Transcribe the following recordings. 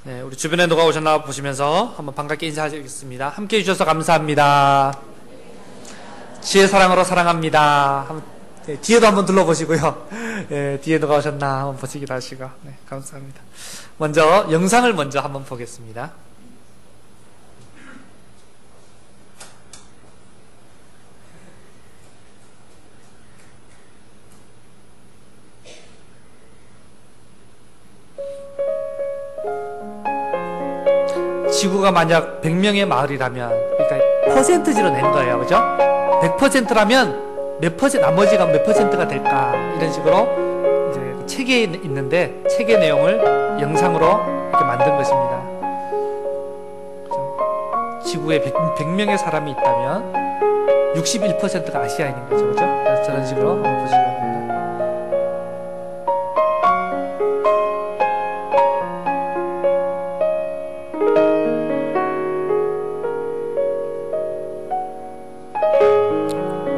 네, 우리 주변에 누가 오셨나 보시면서 한번 반갑게 인사하겠습니다. 함께 해주셔서 감사합니다. 지혜 사랑으로 사랑합니다. 네, 뒤에도 한번 둘러보시고요. 네, 뒤에 누가 오셨나 한번 보시기도 하시고. 네, 감사합니다. 먼저 영상을 먼저 한번 보겠습니다. 지구가 만약 100명의 마을이라면, 그러니까 퍼센트지로 낸 거예요. 그죠? 100%라면 몇 퍼센트, 나머지가 몇 퍼센트가 될까? 이런 식으로 이제 책에 있는데, 책의 내용을 영상으로 이렇게 만든 것입니다. 그죠? 지구에 100명의 사람이 있다면 61%가 아시아인인 거죠. 그죠? 그래서 저런 식으로 한번 보시기 바랍니다.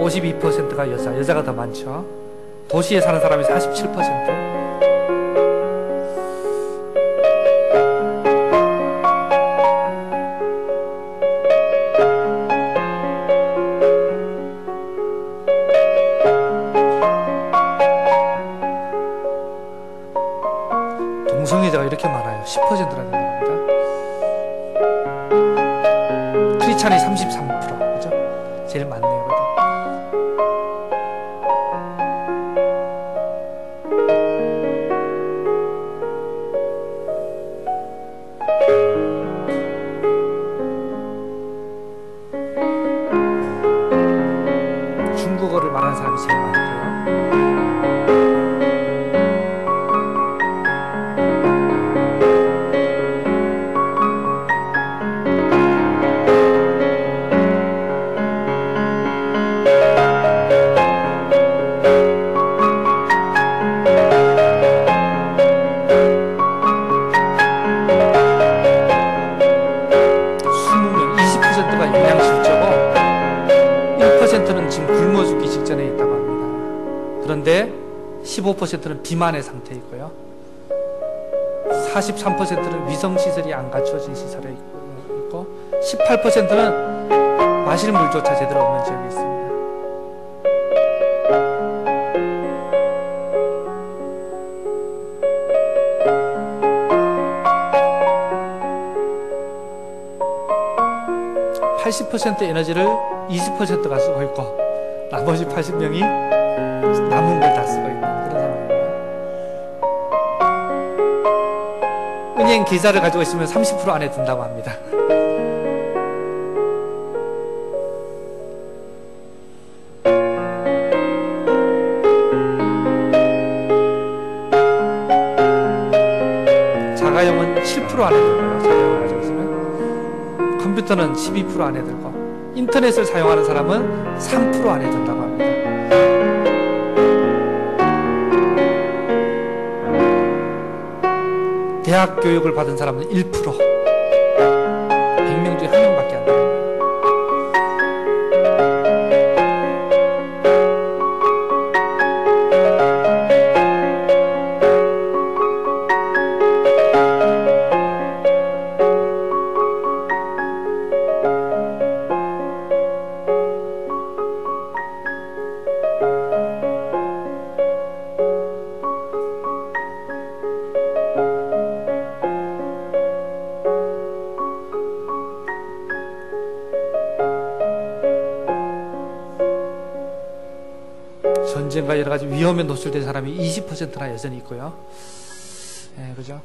52%가 여자가 더 많죠. 도시에 사는 사람이 47%. 동성애자가 이렇게 많아요. 10%라는 겁니다. 크리스찬이 33%. 그죠? 제일 많네요. 중국어를 말하는 사람이 제일 많고요. 그런데 15%는 비만의 상태이고요. 43%는 위성시설이 안 갖춰진 시설에 있고 18%는 마실 물조차 제대로 없는 지역에 있습니다. (80%) 에너지를 20%가 쓰고 있고 나머지 80명이 남은 걸 다 쓰고 있는 그런 상황입니다. 은행 계좌를 가지고 있으면 30% 안에 든다고 합니다. 자가용은 7% 안에 들고요. 자가용을 가지고 있으면 컴퓨터는 12% 안에 들고 인터넷을 사용하는 사람은 3% 안에 든다고 합니다. 대학 교육을 받은 사람은 1%. 100명 중에 1명밖에 안 돼요. 전쟁과 여러 가지 위험에 노출된 사람이 20%나 여전히 있고요. 네, 그죠?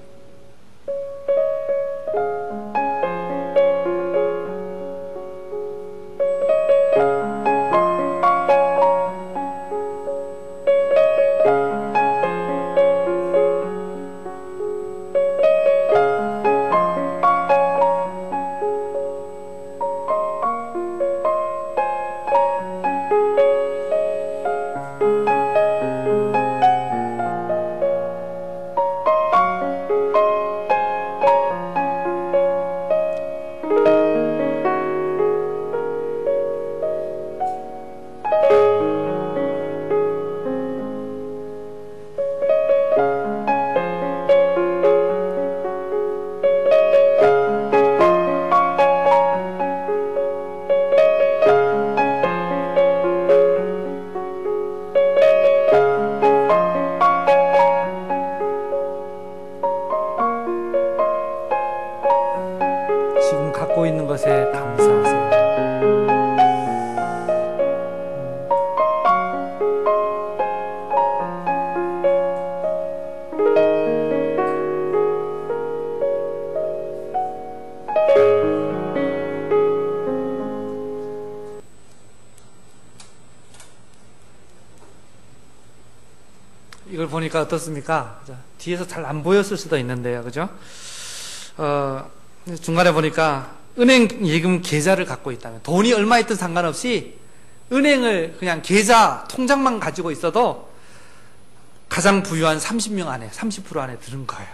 갖고 있는 것에 감사하세요. 이걸 보니까 어떻습니까? 뒤에서 잘 안 보였을 수도 있는데요. 그죠? 중간에 보니까 은행 예금 계좌를 갖고 있다면, 돈이 얼마 있든 상관없이 은행을 그냥 계좌, 통장만 가지고 있어도 가장 부유한 30명 안에, 30% 안에 드는 거예요.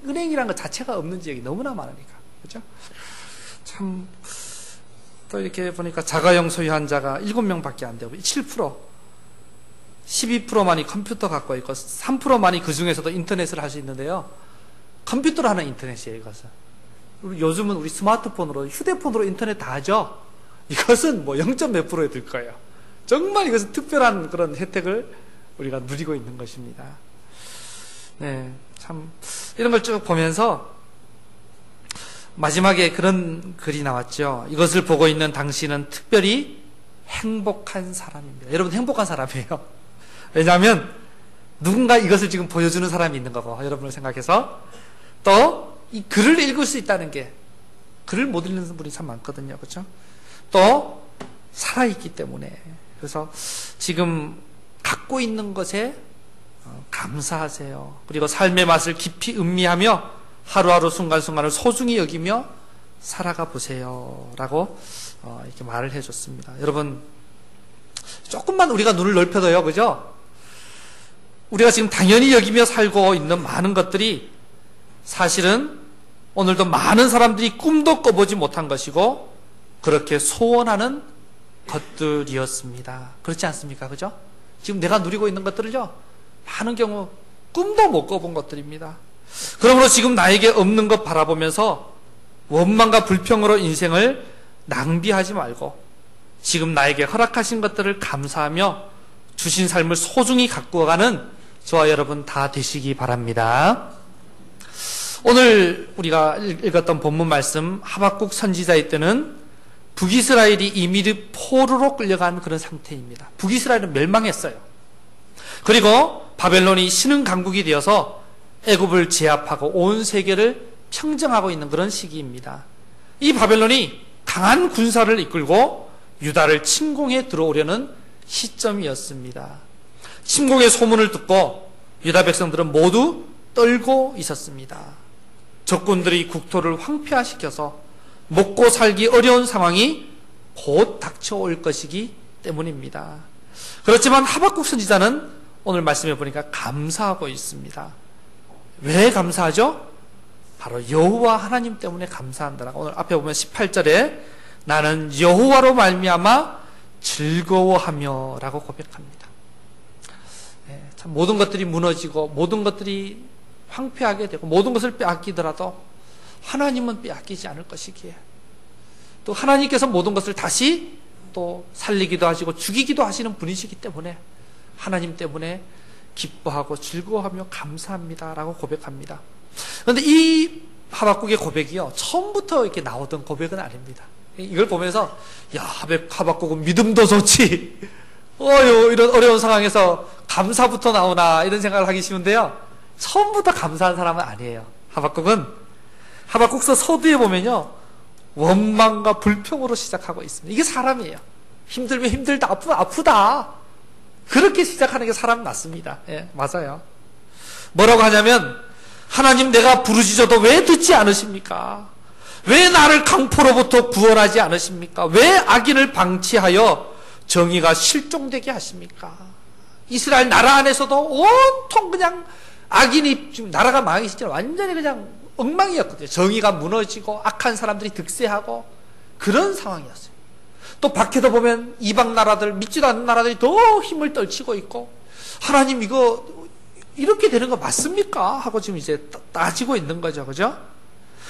은행이란 것 자체가 없는 지역이 너무나 많으니까. 그죠? 참, 또 이렇게 보니까 자가용 소유한 자가 7명밖에 안 되고, 7%, 12%만이 컴퓨터 갖고 있고, 3%만이 그 중에서도 인터넷을 할 수 있는데요. 컴퓨터로 하는 인터넷이에요, 이것은. 요즘은 우리 스마트폰으로, 휴대폰으로 인터넷 다 하죠? 이것은 뭐 0. 몇 프로에 들 거예요. 정말 이것은 특별한 그런 혜택을 우리가 누리고 있는 것입니다. 네, 참, 이런 걸 쭉 보면서 마지막에 그런 글이 나왔죠. 이것을 보고 있는 당신은 특별히 행복한 사람입니다. 여러분, 행복한 사람이에요. 왜냐하면 누군가 이것을 지금 보여주는 사람이 있는 거고, 여러분을 생각해서. 또 이 글을 읽을 수 있다는 게, 글을 못 읽는 분이 참 많거든요. 그렇죠? 또 살아있기 때문에. 그래서 지금 갖고 있는 것에 감사하세요. 그리고 삶의 맛을 깊이 음미하며 하루하루 순간순간을 소중히 여기며 살아가 보세요 라고 이렇게 말을 해줬습니다. 여러분, 조금만 우리가 눈을 넓혀도요, 그죠? 우리가 지금 당연히 여기며 살고 있는 많은 것들이 사실은 오늘도 많은 사람들이 꿈도 꿔보지 못한 것이고 그렇게 소원하는 것들이었습니다. 그렇지 않습니까? 그죠? 지금 내가 누리고 있는 것들을요, 많은 경우 꿈도 못 꿔본 것들입니다. 그러므로 지금 나에게 없는 것 바라보면서 원망과 불평으로 인생을 낭비하지 말고 지금 나에게 허락하신 것들을 감사하며 주신 삶을 소중히 가꾸어가는 저와 여러분 다 되시기 바랍니다. 오늘 우리가 읽었던 본문 말씀, 하박국 선지자의 때는 북이스라엘이 이미 포로로 끌려간 그런 상태입니다. 북이스라엘은 멸망했어요. 그리고 바벨론이 신흥 강국이 되어서 애굽을 제압하고 온 세계를 평정하고 있는 그런 시기입니다. 이 바벨론이 강한 군사를 이끌고 유다를 침공해 들어오려는 시점이었습니다. 침공의 소문을 듣고 유다 백성들은 모두 떨고 있었습니다. 적군들이 국토를 황폐화시켜서 먹고 살기 어려운 상황이 곧 닥쳐올 것이기 때문입니다. 그렇지만 하박국 선지자는 오늘 말씀해 보니까 감사하고 있습니다. 왜 감사하죠? 바로 여호와 하나님 때문에 감사한다라고. 오늘 앞에 보면 18절에 나는 여호와로 말미암아 즐거워하며 라고 고백합니다. 참 모든 것들이 무너지고 모든 것들이 황폐하게 되고 모든 것을 빼앗기더라도 하나님은 빼앗기지 않을 것이기에, 또 하나님께서 모든 것을 다시 또 살리기도 하시고 죽이기도 하시는 분이시기 때문에 하나님 때문에 기뻐하고 즐거워하며 감사합니다 라고 고백합니다. 그런데 이 하박국의 고백이요, 처음부터 이렇게 나오던 고백은 아닙니다. 이걸 보면서 야, 하박국은 믿음도 좋지, 이런 어려운 상황에서 감사부터 나오나 이런 생각을 하기 쉬운데요, 처음부터 감사한 사람은 아니에요. 하박국서 서두에 보면요, 원망과 불평으로 시작하고 있습니다. 이게 사람이에요. 힘들면 힘들다, 아프면 아프다, 그렇게 시작하는 게 사람 맞습니다. 예, 맞아요. 뭐라고 하냐면, 하나님, 내가 부르짖어도 왜 듣지 않으십니까? 왜 나를 강포로부터 구원하지 않으십니까? 왜 악인을 방치하여 정의가 실종되게 하십니까? 이스라엘 나라 안에서도 온통 그냥 악인이, 지금 나라가 망하기 시절 완전히 그냥 엉망이었거든요. 정의가 무너지고 악한 사람들이 득세하고 그런 상황이었어요. 또 밖에도 보면 이방 나라들, 믿지도 않는 나라들이 더 힘을 떨치고 있고, 하나님 이거 이렇게 되는 거 맞습니까? 하고 지금 이제 따지고 있는 거죠. 그죠?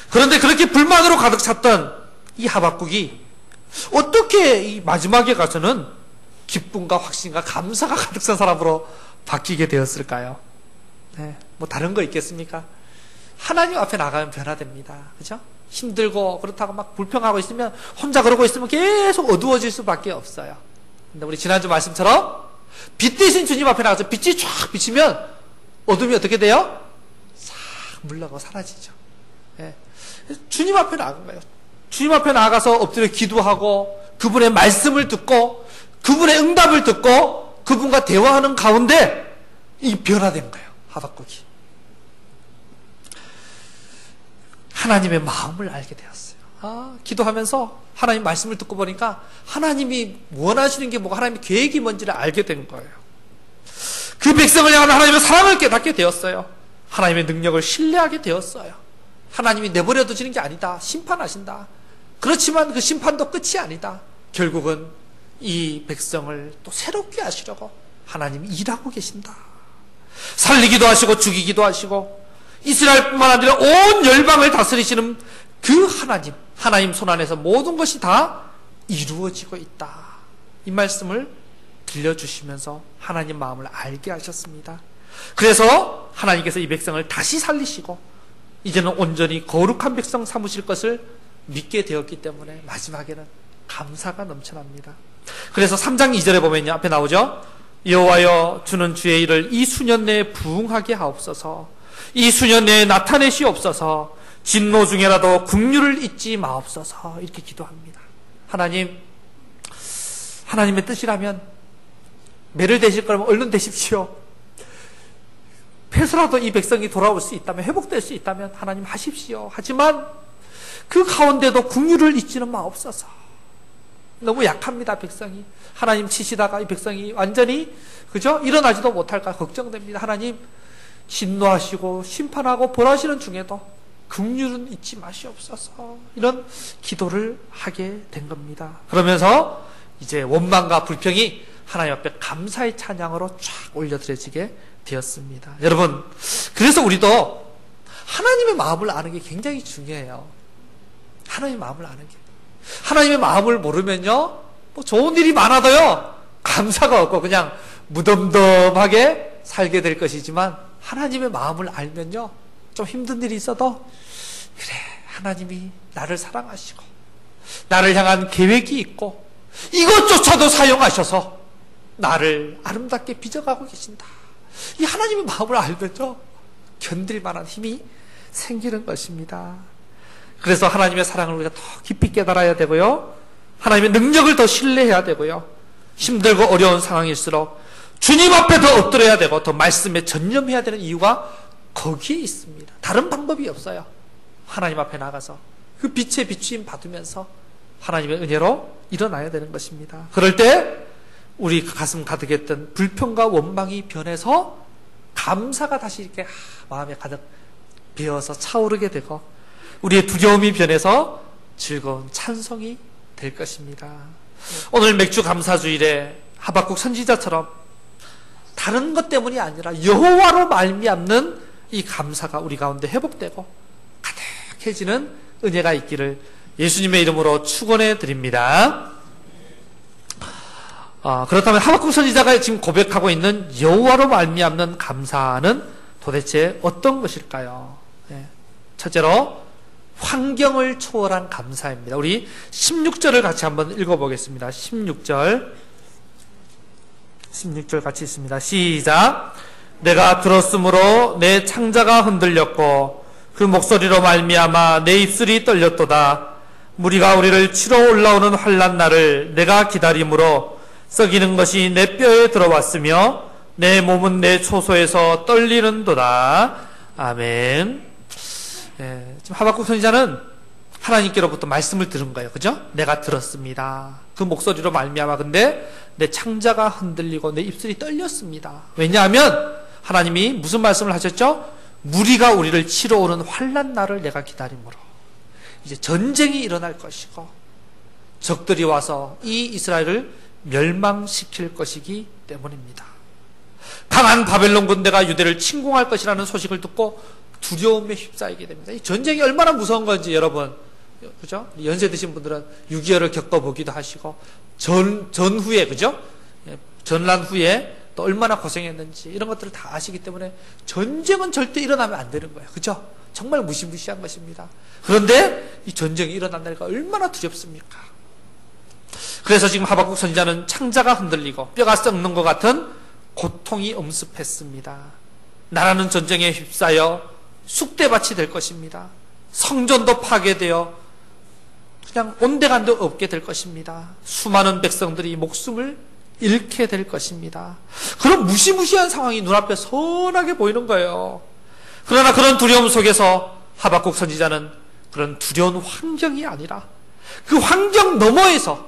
그런데 그렇게 불만으로 가득 찼던 이 하박국이 어떻게 이 마지막에 가서는 기쁨과 확신과 감사가 가득 찬 사람으로 바뀌게 되었을까요? 네, 뭐 다른 거 있겠습니까? 하나님 앞에 나가면 변화됩니다. 그죠? 힘들고 그렇다고 막 불평하고 있으면, 혼자 그러고 있으면 계속 어두워질 수밖에 없어요. 근데 우리 지난주 말씀처럼 빛 대신 주님 앞에 나가서 빛이 쫙 비치면 어둠이 어떻게 돼요? 싹 물러가고 사라지죠. 예. 주님 앞에 나간 거예요. 주님 앞에 나가서 엎드려 기도하고 그분의 말씀을 듣고 그분의 응답을 듣고 그분과 대화하는 가운데 이 변화된 거예요. 하박국이. 하나님의 마음을 알게 되었어요. 기도하면서 하나님 말씀을 듣고 보니까 하나님이 원하시는 게 뭐고 하나님의 계획이 뭔지를 알게 된 거예요. 그 백성을 향한 하나님의 사랑을 깨닫게 되었어요. 하나님의 능력을 신뢰하게 되었어요. 하나님이 내버려 두시는 게 아니다. 심판하신다. 그렇지만 그 심판도 끝이 아니다. 결국은 이 백성을 또 새롭게 하시려고 하나님이 일하고 계신다. 살리기도 하시고 죽이기도 하시고 이스라엘뿐만 아니라 온 열방을 다스리시는 그 하나님 손안에서 모든 것이 다 이루어지고 있다. 이 말씀을 들려주시면서 하나님 마음을 알게 하셨습니다. 그래서 하나님께서 이 백성을 다시 살리시고 이제는 온전히 거룩한 백성 삼으실 것을 믿게 되었기 때문에 마지막에는 감사가 넘쳐납니다. 그래서 3장 2절에 보면요, 앞에 나오죠. 여호와여, 주는 주의 일을 이 수년 내에 부응하게 하옵소서. 이 수년 내에 나타내시옵소서. 진노 중에라도 긍휼을 잊지 마옵소서. 이렇게 기도합니다. 하나님의 뜻이라면 매를 대실 거라면 얼른 되십시오. 패서라도 이 백성이 돌아올 수 있다면, 회복될 수 있다면 하나님 하십시오. 하지만 그 가운데도 긍휼을 잊지는 마옵소서. 너무 약합니다, 백성이. 하나님 치시다가 이 백성이 완전히, 그죠? 일어나지도 못할까 걱정됩니다. 하나님 진노하시고 심판하고 벌하시는 중에도 긍휼은 잊지 마시옵소서. 이런 기도를 하게 된 겁니다. 그러면서 이제 원망과 불평이 하나님 앞에 감사의 찬양으로 쫙 올려드려지게 되었습니다. 여러분, 그래서 우리도 하나님의 마음을 아는 게 굉장히 중요해요. 하나님의 마음을 아는 게. 하나님의 마음을 모르면요, 뭐 좋은 일이 많아도요, 감사가 없고 그냥 무덤덤하게 살게 될 것이지만, 하나님의 마음을 알면요, 좀 힘든 일이 있어도, 그래, 하나님이 나를 사랑하시고, 나를 향한 계획이 있고, 이것조차도 사용하셔서 나를 아름답게 빚어가고 계신다. 이 하나님의 마음을 알면요, 견딜 만한 힘이 생기는 것입니다. 그래서 하나님의 사랑을 우리가 더 깊이 깨달아야 되고요, 하나님의 능력을 더 신뢰해야 되고요, 힘들고 어려운 상황일수록 주님 앞에 더 엎드려야 되고 더 말씀에 전념해야 되는 이유가 거기에 있습니다. 다른 방법이 없어요. 하나님 앞에 나가서 그 빛의 비추임 받으면서 하나님의 은혜로 일어나야 되는 것입니다. 그럴 때 우리 가슴 가득했던 불평과 원망이 변해서 감사가 다시 이렇게 마음에 가득 배어서 차오르게 되고, 우리의 두려움이 변해서 즐거운 찬송이 될 것입니다. 오늘 맥주 감사주일에 하박국 선지자처럼 다른 것 때문이 아니라 여호와로 말미암는 이 감사가 우리 가운데 회복되고 가득해지는 은혜가 있기를 예수님의 이름으로 축원해 드립니다. 그렇다면 하박국 선지자가 지금 고백하고 있는 여호와로 말미암는 감사는 도대체 어떤 것일까요? 첫째로 환경을 초월한 감사입니다. 우리 16절을 같이 한번 읽어보겠습니다. 16절 같이 있습니다. 시작. 내가 들었으므로 내 창자가 흔들렸고 그 목소리로 말미암아 내 입술이 떨렸도다. 무리가 우리를 치러 올라오는 환난 날을 내가 기다림으로 썩이는 것이 내 뼈에 들어왔으며 내 몸은 내 초소에서 떨리는도다. 아멘. 지금 하박국 선지자는 하나님께로부터 말씀을 들은 거예요. 그죠? 내가 들었습니다. 그 목소리로 말미암아 근데 내 창자가 흔들리고 내 입술이 떨렸습니다. 왜냐하면 하나님이 무슨 말씀을 하셨죠? 무리가 우리를 치러 오는 환난 날을 내가 기다림으로. 이제 전쟁이 일어날 것이고 적들이 와서 이 이스라엘을 멸망시킬 것이기 때문입니다. 강한 바벨론 군대가 유대를 침공할 것이라는 소식을 듣고 두려움에 휩싸이게 됩니다. 이 전쟁이 얼마나 무서운 건지 여러분, 그죠? 연세 드신 분들은 6.25를 겪어보기도 하시고 전후에, 그죠? 전란 후에 또 얼마나 고생했는지 이런 것들을 다 아시기 때문에 전쟁은 절대 일어나면 안 되는 거예요. 그죠? 정말 무시무시한 것입니다. 그런데 이 전쟁이 일어난 날가 얼마나 두렵습니까? 그래서 지금 하박국 선지자는 창자가 흔들리고 뼈가 썩는 것 같은 고통이 엄습했습니다. 나라는 전쟁에 휩싸여 쑥대밭이 될 것입니다. 성전도 파괴되어 그냥 온데간데 없게 될 것입니다. 수많은 백성들이 목숨을 잃게 될 것입니다. 그런 무시무시한 상황이 눈앞에 선하게 보이는 거예요. 그러나 그런 두려움 속에서 하박국 선지자는 그런 두려운 환경이 아니라 그 환경 너머에서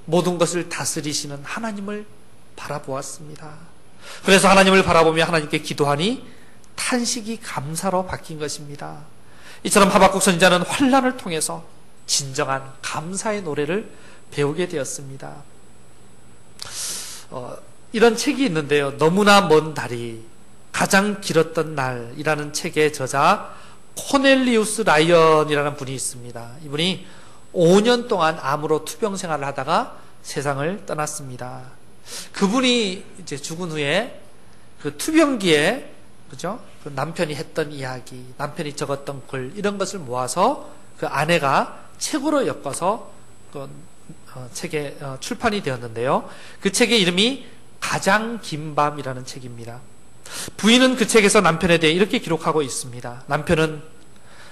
모든 것을 다스리시는 하나님을 바라보았습니다. 그래서 하나님을 바라보며 하나님께 기도하니 탄식이 감사로 바뀐 것입니다. 이처럼 하박국 선지자는 환난을 통해서 진정한 감사의 노래를 배우게 되었습니다. 이런 책이 있는데요. 너무나 먼 달이 가장 길었던 날이라는 책의 저자 코넬리우스 라이언이라는 분이 있습니다. 이분이 5년 동안 암으로 투병 생활을 하다가 세상을 떠났습니다. 그분이 이제 죽은 후에 그 투병기에 그죠? 그 남편이 했던 이야기, 남편이 적었던 글 이런 것을 모아서 그 아내가 책으로 엮어서 그 책에 출판이 되었는데요. 그 책의 이름이 가장 긴 밤이라는 책입니다. 부인은 그 책에서 남편에 대해 이렇게 기록하고 있습니다. 남편은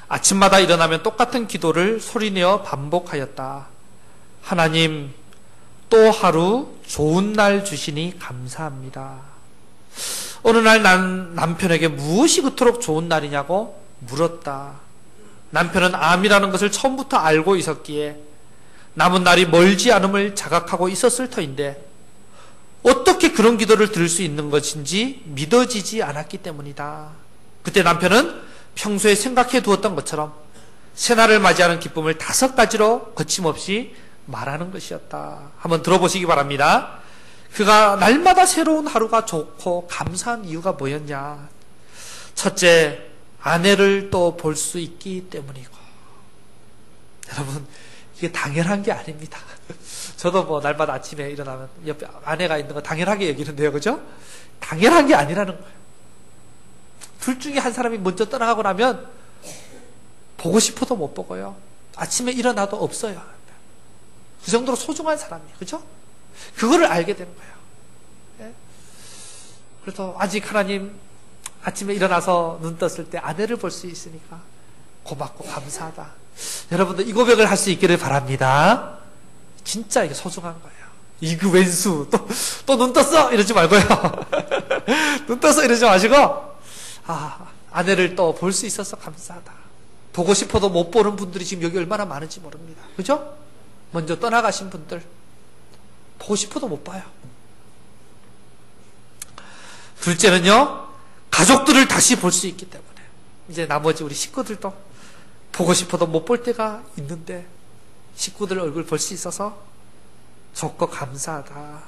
아침마다 일어나면 똑같은 기도를 소리내어 반복하였다. 하나님, 또 하루 좋은 날 주시니 감사합니다. 어느 날 난 남편에게 무엇이 그토록 좋은 날이냐고 물었다. 남편은 암이라는 것을 처음부터 알고 있었기에 남은 날이 멀지 않음을 자각하고 있었을 터인데 어떻게 그런 기도를 들을 수 있는 것인지 믿어지지 않았기 때문이다. 그때 남편은 평소에 생각해 두었던 것처럼 새날을 맞이하는 기쁨을 5가지로 거침없이 말하는 것이었다. 한번 들어보시기 바랍니다. 그가 날마다 새로운 하루가 좋고 감사한 이유가 뭐였냐? 첫째, 아내를 또 볼 수 있기 때문이고. 여러분, 이게 당연한 게 아닙니다. 저도 뭐 날마다 아침에 일어나면 옆에 아내가 있는 거 당연하게 여기는데요. 그죠? 당연한 게 아니라는 거예요. 둘 중에 한 사람이 먼저 떠나가고 나면 보고 싶어도 못 보고요. 아침에 일어나도 없어요. 그 정도로 소중한 사람이에요. 그죠? 그거를 알게 되는 거예요. 예? 그래서 아직 하나님 아침에 일어나서 눈 떴을 때 아내를 볼 수 있으니까 고맙고 감사하다. 여러분들 이 고백을 할 수 있기를 바랍니다. 진짜 이게 소중한 거예요. 이그 웬수 또 눈 떴어 이러지 말고요. 눈 떴어 이러지 마시고 아내를 또 볼 수 있어서 감사하다. 보고 싶어도 못 보는 분들이 지금 여기 얼마나 많은지 모릅니다. 그죠? 먼저 떠나가신 분들 보고 싶어도 못 봐요. 둘째는요, 가족들을 다시 볼 수 있기 때문에 이제 나머지 우리 식구들도 보고 싶어도 못 볼 때가 있는데 식구들 얼굴 볼 수 있어서 좋고 감사하다.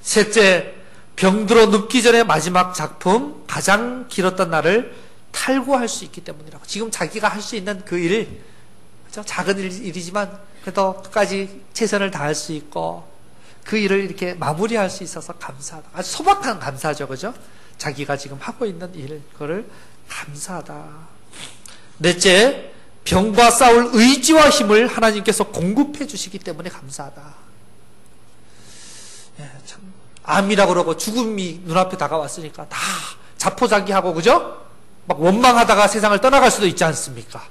셋째, 병들어 눕기 전에 마지막 작품 가장 길었던 날을 탈구할 수 있기 때문이라고. 지금 자기가 할 수 있는 그 일, 그렇죠? 작은 일이지만 그래도 끝까지 최선을 다할 수 있고 그 일을 이렇게 마무리할 수 있어서 감사하다. 아주 소박한 감사죠, 그죠? 자기가 지금 하고 있는 일, 그거를 감사하다. 넷째, 병과 싸울 의지와 힘을 하나님께서 공급해 주시기 때문에 감사하다. 예, 참 암이라고 그러고 죽음이 눈앞에 다가왔으니까 다 자포자기하고, 그죠? 막 원망하다가 세상을 떠나갈 수도 있지 않습니까?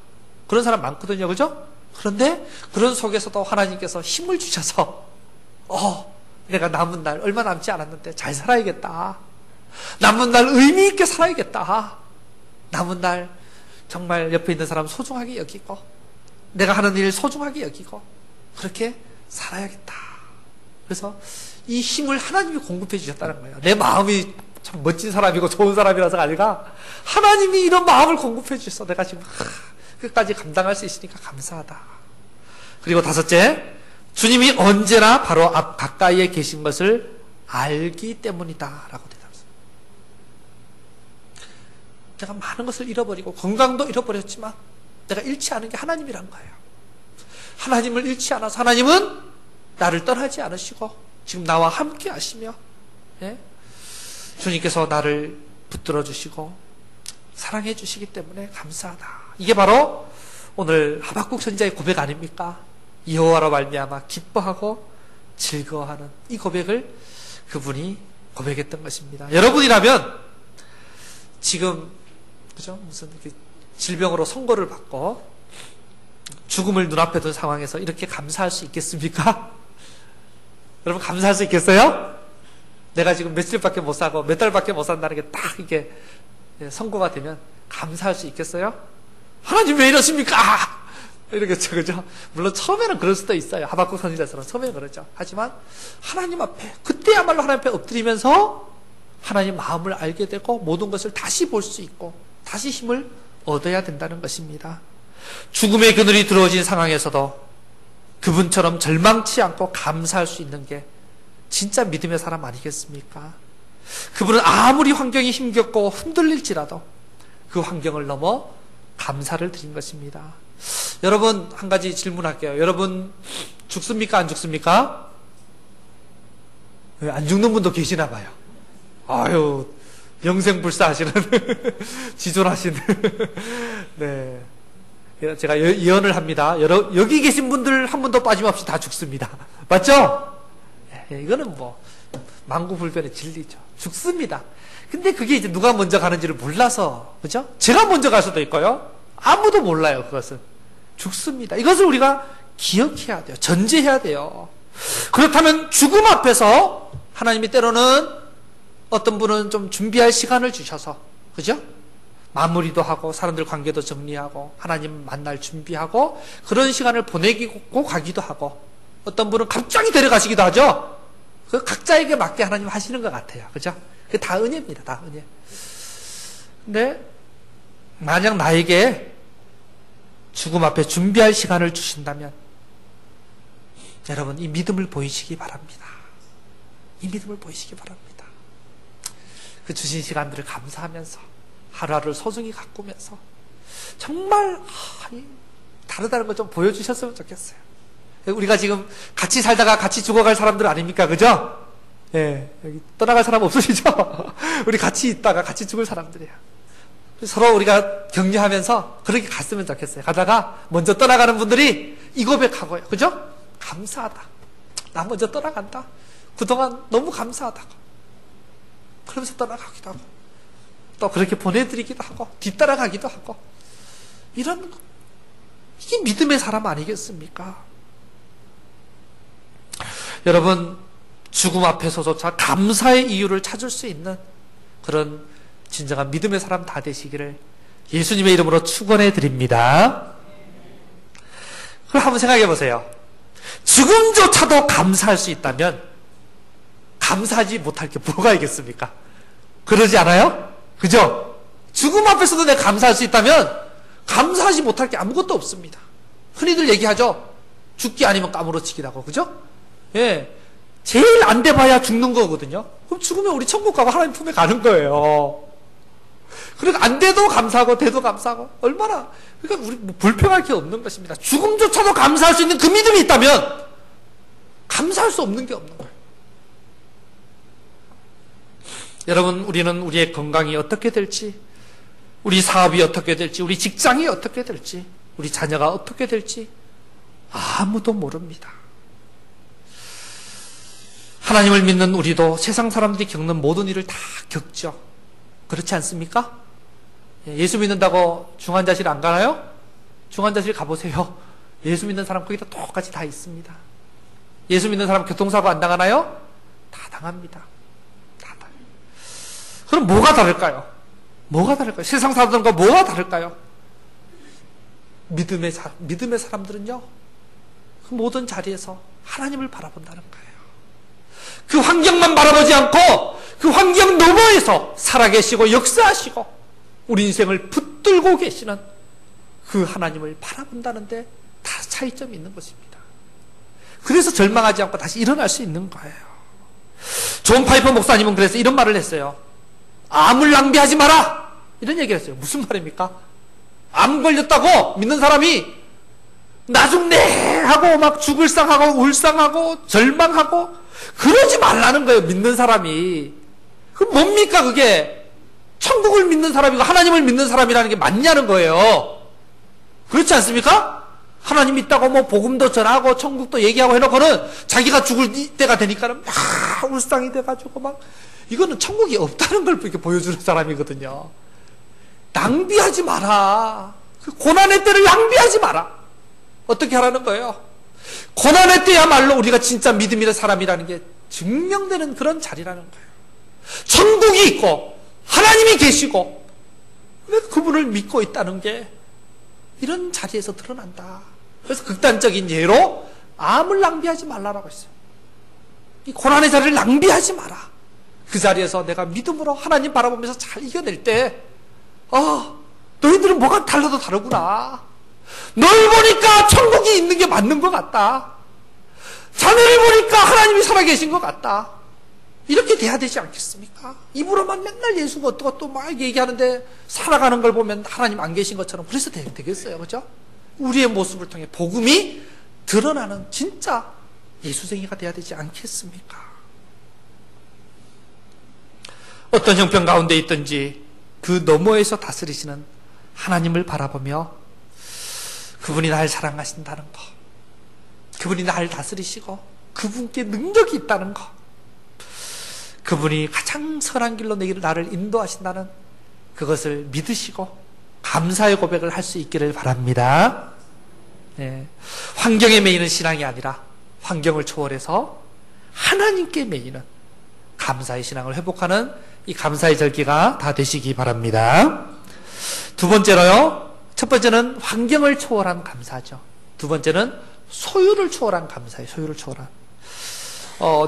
그런 사람 많거든요, 그죠? 그런데 그런 속에서도 하나님께서 힘을 주셔서 내가 남은 날 얼마 남지 않았는데 잘 살아야겠다. 남은 날 의미 있게 살아야겠다. 남은 날 정말 옆에 있는 사람 소중하게 여기고 내가 하는 일 소중하게 여기고 그렇게 살아야겠다. 그래서 이 힘을 하나님이 공급해 주셨다는 거예요. 내 마음이 참 멋진 사람이고 좋은 사람이라서가 아니라 하나님이 이런 마음을 공급해 주셔서 내가 지금 끝까지 감당할 수 있으니까 감사하다. 그리고 다섯째, 주님이 언제나 바로 앞 가까이에 계신 것을 알기 때문이다 라고 대답했습니다. 내가 많은 것을 잃어버리고 건강도 잃어버렸지만 내가 잃지 않은 게 하나님이란 거예요. 하나님을 잃지 않아서 하나님은 나를 떠나지 않으시고 지금 나와 함께 하시며, 예? 주님께서 나를 붙들어 주시고 사랑해 주시기 때문에 감사하다. 이게 바로 오늘 하박국 선지자의 고백 아닙니까? 여호와로 말미암아 기뻐하고 즐거워하는 이 고백을 그분이 고백했던 것입니다. 여러분이라면 지금 그죠? 무슨 질병으로 선고를 받고 죽음을 눈앞에 둔 상황에서 이렇게 감사할 수 있겠습니까? 여러분 감사할 수 있겠어요? 내가 지금 며칠밖에 못 사고 몇 달밖에 못 산다는 게 딱 이게 선고가 되면 감사할 수 있겠어요? 하나님 왜 이러십니까? 이러겠죠, 그죠? 물론 처음에는 그럴 수도 있어요. 하박국 선지자처럼 처음에는 그러죠. 하지만 하나님 앞에 그때야말로 하나님 앞에 엎드리면서 하나님 마음을 알게 되고 모든 것을 다시 볼 수 있고 다시 힘을 얻어야 된다는 것입니다. 죽음의 그늘이 들어오진 상황에서도 그분처럼 절망치 않고 감사할 수 있는 게 진짜 믿음의 사람 아니겠습니까? 그분은 아무리 환경이 힘겹고 흔들릴지라도 그 환경을 넘어 감사를 드린 것입니다. 여러분 한 가지 질문할게요. 여러분 죽습니까? 안 죽습니까? 안 죽는 분도 계시나 봐요. 아유 영생불사하시는 지존하시는 네. 제가 예언을 합니다. 여기 계신 분들 한 분도 빠짐없이 다 죽습니다. 맞죠? 이거는 뭐 만구불변의 진리죠. 죽습니다. 근데 그게 이제 누가 먼저 가는지를 몰라서 그죠? 제가 먼저 갈 수도 있고요. 아무도 몰라요. 그것은 죽습니다. 이것을 우리가 기억해야 돼요. 전제해야 돼요. 그렇다면 죽음 앞에서 하나님이 때로는 어떤 분은 좀 준비할 시간을 주셔서 그죠? 마무리도 하고 사람들 관계도 정리하고 하나님 만날 준비하고 그런 시간을 보내고 가기도 하고 어떤 분은 갑자기 데려가시기도 하죠. 그 각자에게 맞게 하나님 하시는 것 같아요. 그죠? 그게 다 은혜입니다. 다 은혜. 근데 만약 나에게 죽음 앞에 준비할 시간을 주신다면 여러분 이 믿음을 보이시기 바랍니다. 이 믿음을 보이시기 바랍니다. 그 주신 시간들을 감사하면서 하루하루를 소중히 가꾸면서 정말 다르다는 걸 좀 보여주셨으면 좋겠어요. 우리가 지금 같이 살다가 같이 죽어갈 사람들 아닙니까? 그죠? 예, 여기 떠나갈 사람 없으시죠? 우리 같이 있다가 같이 죽을 사람들이에요. 서로 우리가 격려하면서 그렇게 갔으면 좋겠어요. 가다가 먼저 떠나가는 분들이 이 고백하고요. 그죠? 감사하다. 나 먼저 떠나간다. 그동안 너무 감사하다고. 그러면서 떠나가기도 하고 또 그렇게 보내드리기도 하고 뒤따라가기도 하고 이런 이게 믿음의 사람 아니겠습니까? 여러분 죽음 앞에서조차 감사의 이유를 찾을 수 있는 그런 진정한 믿음의 사람 다 되시기를 예수님의 이름으로 축원해 드립니다. 그럼 한번 생각해 보세요. 죽음조차도 감사할 수 있다면 감사하지 못할 게 뭐가 있겠습니까? 그러지 않아요? 그죠? 죽음 앞에서도 내가 감사할 수 있다면 감사하지 못할 게 아무것도 없습니다. 흔히들 얘기하죠. 죽기 아니면 까무러치기라고. 그죠? 예. 제일 안 돼봐야 죽는 거거든요. 그럼 죽으면 우리 천국 가고 하나님 품에 가는 거예요. 그러니까 안 돼도 감사하고 돼도 감사하고 얼마나 그러니까 우리 뭐 불평할 게 없는 것입니다. 죽음조차도 감사할 수 있는 그 믿음이 있다면 감사할 수 없는 게 없는 거예요. 여러분 우리는 우리의 건강이 어떻게 될지 우리 사업이 어떻게 될지 우리 직장이 어떻게 될지 우리 자녀가 어떻게 될지 아무도 모릅니다. 하나님을 믿는 우리도 세상 사람들이 겪는 모든 일을 다 겪죠. 그렇지 않습니까? 예수 믿는다고 중환자실 안 가나요? 중환자실 가보세요. 예수 믿는 사람 거기다 똑같이 다 있습니다. 예수 믿는 사람 교통사고 안 당하나요? 다 당합니다. 다 당해요. 그럼 뭐가 다를까요? 뭐가 다를까요? 세상 사람들과 뭐가 다를까요? 믿음의 사람들은요, 그 모든 자리에서 하나님을 바라본다는 거예요. 그 환경만 바라보지 않고 그 환경 너머에서 살아계시고 역사하시고 우리 인생을 붙들고 계시는 그 하나님을 바라본다는데 다 차이점이 있는 것입니다. 그래서 절망하지 않고 다시 일어날 수 있는 거예요. 존 파이퍼 목사님은 그래서 이런 말을 했어요. 암을 낭비하지 마라! 이런 얘기를 했어요. 무슨 말입니까? 암 걸렸다고 믿는 사람이 나중네 하고 막 죽을 상하고 울상하고 절망하고 그러지 말라는 거예요. 믿는 사람이. 그 뭡니까 그게? 천국을 믿는 사람이고 하나님을 믿는 사람이라는 게 맞냐는 거예요. 그렇지 않습니까? 하나님 있다고 뭐 복음도 전하고 천국도 얘기하고 해놓고는 자기가 죽을 때가 되니까는 막 울상이 돼가지고 막 이거는 천국이 없다는 걸 이렇게 보여주는 사람이거든요. 낭비하지 마라. 그 고난의 때를 낭비하지 마라. 어떻게 하라는 거예요? 고난의 때야말로 우리가 진짜 믿음 있는 사람이라는 게 증명되는 그런 자리라는 거예요. 천국이 있고 하나님이 계시고 그분을 믿고 있다는 게 이런 자리에서 드러난다. 그래서 극단적인 예로 암을 낭비하지 말라라고 했어요. 이 고난의 자리를 낭비하지 마라. 그 자리에서 내가 믿음으로 하나님 바라보면서 잘 이겨낼 때 너희들은 뭐가 달라도 다르구나. 널 보니까 천국이 있는 게 맞는 것 같다. 자네를 보니까 하나님이 살아계신 것 같다. 이렇게 돼야 되지 않겠습니까? 입으로만 맨날 예수가 어떻고 막 얘기하는데 살아가는 걸 보면 하나님 안 계신 것처럼 그래서 되겠어요. 그죠? 우리의 모습을 통해 복음이 드러나는 진짜 예수쟁이가 돼야 되지 않겠습니까? 어떤 형편 가운데 있든지 그 너머에서 다스리시는 하나님을 바라보며 그분이 날 사랑하신다는 거, 그분이 날 다스리시고 그분께 능력이 있다는 거, 그분이 가장 선한 길로 나를 인도하신다는 그것을 믿으시고 감사의 고백을 할 수 있기를 바랍니다. 네. 환경에 매이는 신앙이 아니라 환경을 초월해서 하나님께 매이는 감사의 신앙을 회복하는 이 감사의 절기가 다 되시기 바랍니다. 두 번째로요. 첫 번째는 환경을 초월한 감사죠. 두 번째는 소유를 초월한 감사예요. 소유를 초월한.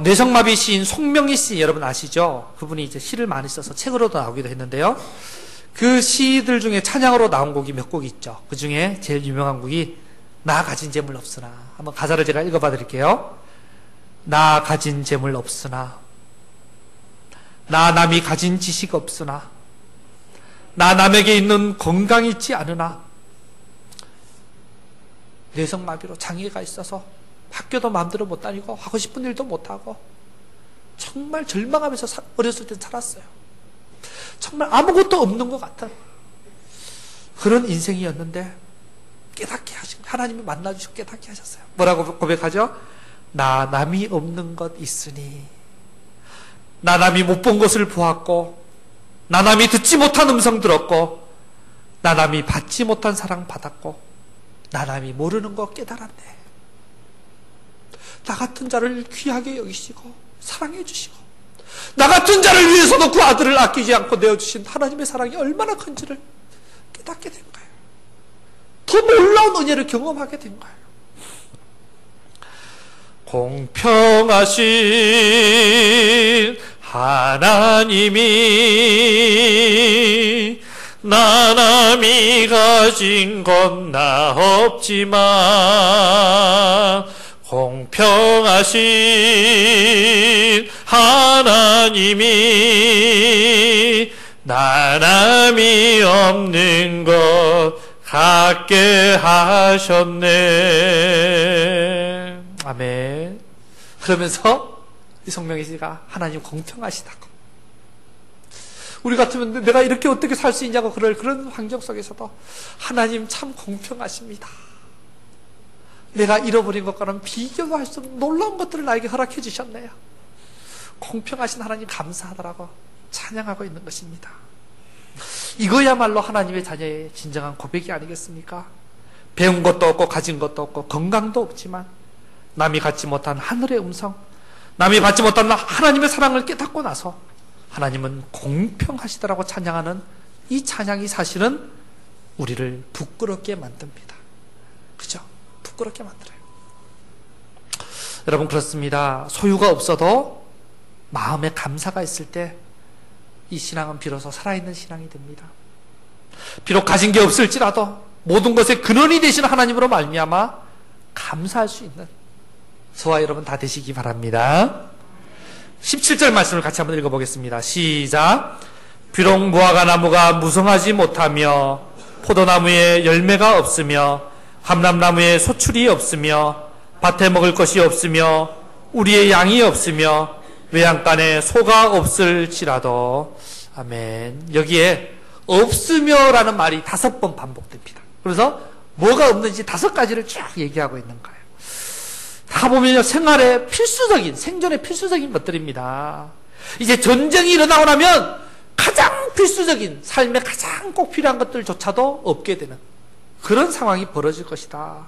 뇌성마비 시인 송명희 씨 여러분 아시죠? 그분이 이제 시를 많이 써서 책으로도 나오기도 했는데요. 그 시들 중에 찬양으로 나온 곡이 몇 곡이 있죠. 그 중에 제일 유명한 곡이 나 가진 재물 없으나. 한번 가사를 제가 읽어봐 드릴게요. 나 가진 재물 없으나, 나 남이 가진 지식 없으나, 나 남에게 있는 건강이 있지 않으나, 뇌성마비로 장애가 있어서 학교도 마음대로 못 다니고 하고 싶은 일도 못하고 정말 절망하면서 어렸을 때 살았어요. 정말 아무것도 없는 것 같은 그런 인생이었는데 깨닫게 하신, 하나님이 만나주시고 깨닫게 하셨어요. 뭐라고 고백하죠? 나 남이 없는 것 있으니, 나 남이 못 본 것을 보았고, 나 남이 듣지 못한 음성 들었고, 나 남이 받지 못한 사랑 받았고, 나 남이 모르는 거 깨달았네. 나 같은 자를 귀하게 여기시고 사랑해 주시고 나 같은 자를 위해서도 그 아들을 아끼지 않고 내어주신 하나님의 사랑이 얼마나 큰지를 깨닫게 된 거예요. 더 놀라운 은혜를 경험하게 된 거예요. 공평하신 하나님이 나 남이 가진 건 나 없지만 공평하신 하나님이 나 남이 없는 것 갖게 하셨네. 아멘. 그러면서 이 송명희 씨가 하나님 공평하시다고, 우리 같으면 내가 이렇게 어떻게 살 수 있냐고 그런 환경 속에서도 하나님 참 공평하십니다. 내가 잃어버린 것과는 비교도 할 수 없는 놀라운 것들을 나에게 허락해 주셨네요. 공평하신 하나님 감사하더라고 찬양하고 있는 것입니다. 이거야말로 하나님의 자녀의 진정한 고백이 아니겠습니까? 배운 것도 없고 가진 것도 없고 건강도 없지만 남이 갖지 못한 하늘의 음성, 남이 받지 못한 하나님의 사랑을 깨닫고 나서 하나님은 공평하시더라고 찬양하는 이 찬양이 사실은 우리를 부끄럽게 만듭니다. 그죠? 부끄럽게 만들어요. 여러분 그렇습니다. 소유가 없어도 마음에 감사가 있을 때 이 신앙은 비로소 살아있는 신앙이 됩니다. 비록 가진 게 없을지라도 모든 것의 근원이 되시는 하나님으로 말미암아 감사할 수 있는 저와 여러분 다 되시기 바랍니다. 17절 말씀을 같이 한번 읽어보겠습니다. 시작. 비록 무화과 나무가 무성하지 못하며 포도나무에 열매가 없으며 감람나무에 소출이 없으며 밭에 먹을 것이 없으며 우리의 양이 없으며 외양간에 소가 없을지라도. 아멘. 여기에 없으며라는 말이 5번 반복됩니다. 그래서 뭐가 없는지 5가지를 쭉 얘기하고 있는 거예요. 다 보면요, 생활에 필수적인, 생존에 필수적인 것들입니다. 이제 전쟁이 일어나고 나면 가장 필수적인, 삶에 가장 꼭 필요한 것들조차도 없게 되는 그런 상황이 벌어질 것이다.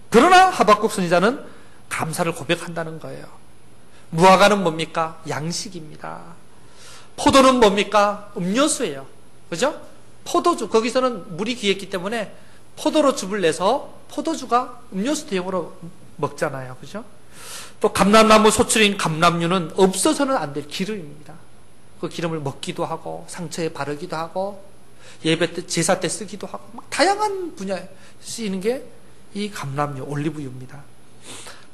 그러나 하박국 선지자는 감사를 고백한다는 거예요. 무화과는 뭡니까? 양식입니다. 포도는 뭡니까? 음료수예요. 그죠? 포도주, 거기서는 물이 귀했기 때문에 포도로 즙을 내서 포도주가 음료수 대용으로 먹잖아요. 그죠? 또 감람나무 소출인 감람류는 없어서는 안 될 기름입니다. 그 기름을 먹기도 하고 상처에 바르기도 하고 예배 때, 제사 때 쓰기도 하고 막 다양한 분야에 쓰이는 게 이 감람류, 올리브유입니다.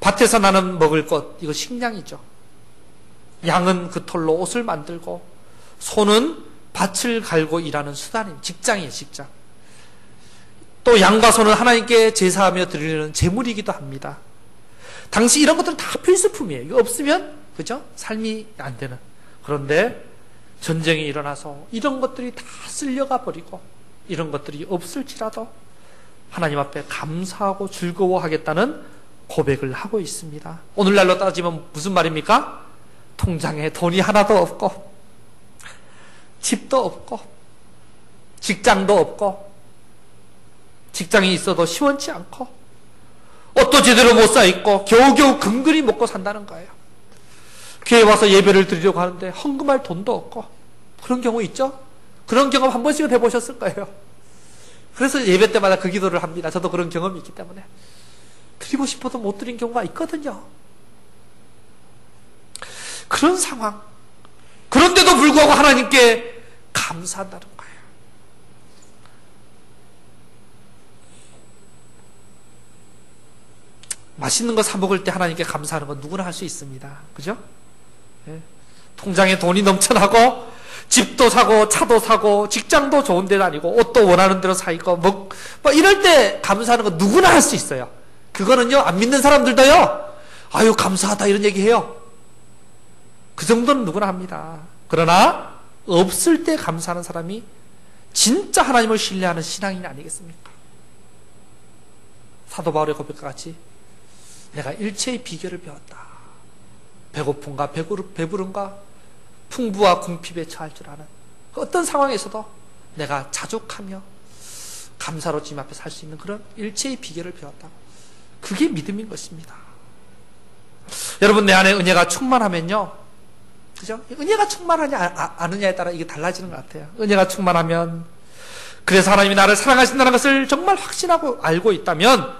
밭에서 나는 먹을 것, 이거 식량이죠. 양은 그 털로 옷을 만들고 소는 밭을 갈고 일하는 수단이에요. 직장이에요, 직장. 또 양과 소는 하나님께 제사하며 드리는 제물이기도 합니다. 당시 이런 것들은 다 필수품이에요. 이거 없으면, 그죠? 삶이 안 되는. 그런데 전쟁이 일어나서 이런 것들이 다 쓸려가 버리고 이런 것들이 없을지라도 하나님 앞에 감사하고 즐거워하겠다는 고백을 하고 있습니다. 오늘날로 따지면 무슨 말입니까? 통장에 돈이 하나도 없고 집도 없고 직장도 없고 직장이 있어도 시원치 않고 옷도 제대로 못 사 입고 겨우겨우 근근히 먹고 산다는 거예요. 교회 와서 예배를 드리려고 하는데 헌금할 돈도 없고 그런 경우 있죠? 그런 경험 한 번씩은 해보셨을 거예요. 그래서 예배 때마다 그 기도를 합니다. 저도 그런 경험이 있기 때문에 드리고 싶어도 못 드린 경우가 있거든요. 그런 상황, 그런데도 불구하고 하나님께 감사한다는 거예요. 맛있는 거 사 먹을 때 하나님께 감사하는 건 누구나 할 수 있습니다. 그죠? 네. 통장에 돈이 넘쳐나고 집도 사고 차도 사고 직장도 좋은 데 다니고 옷도 원하는 대로 사 입고 뭐 이럴 때 감사하는 건 누구나 할 수 있어요. 그거는요, 안 믿는 사람들도요, 아유 감사하다 이런 얘기해요. 그 정도는 누구나 합니다. 그러나 없을 때 감사하는 사람이 진짜 하나님을 신뢰하는 신앙인이 아니겠습니까? 사도 바울의 고백과 같이 내가 일체의 비결을 배웠다. 배고픔과 배부름과 풍부와 궁핍에 처할 줄 아는 어떤 상황에서도 내가 자족하며 감사로 주님 앞에 살 수 있는 그런 일체의 비결을 배웠다. 그게 믿음인 것입니다. 여러분, 내 안에 은혜가 충만하면요, 그죠? 은혜가 충만하냐 아느냐에 따라 이게 달라지는 것 같아요. 은혜가 충만하면, 그래서 하나님이 나를 사랑하신다는 것을 정말 확신하고 알고 있다면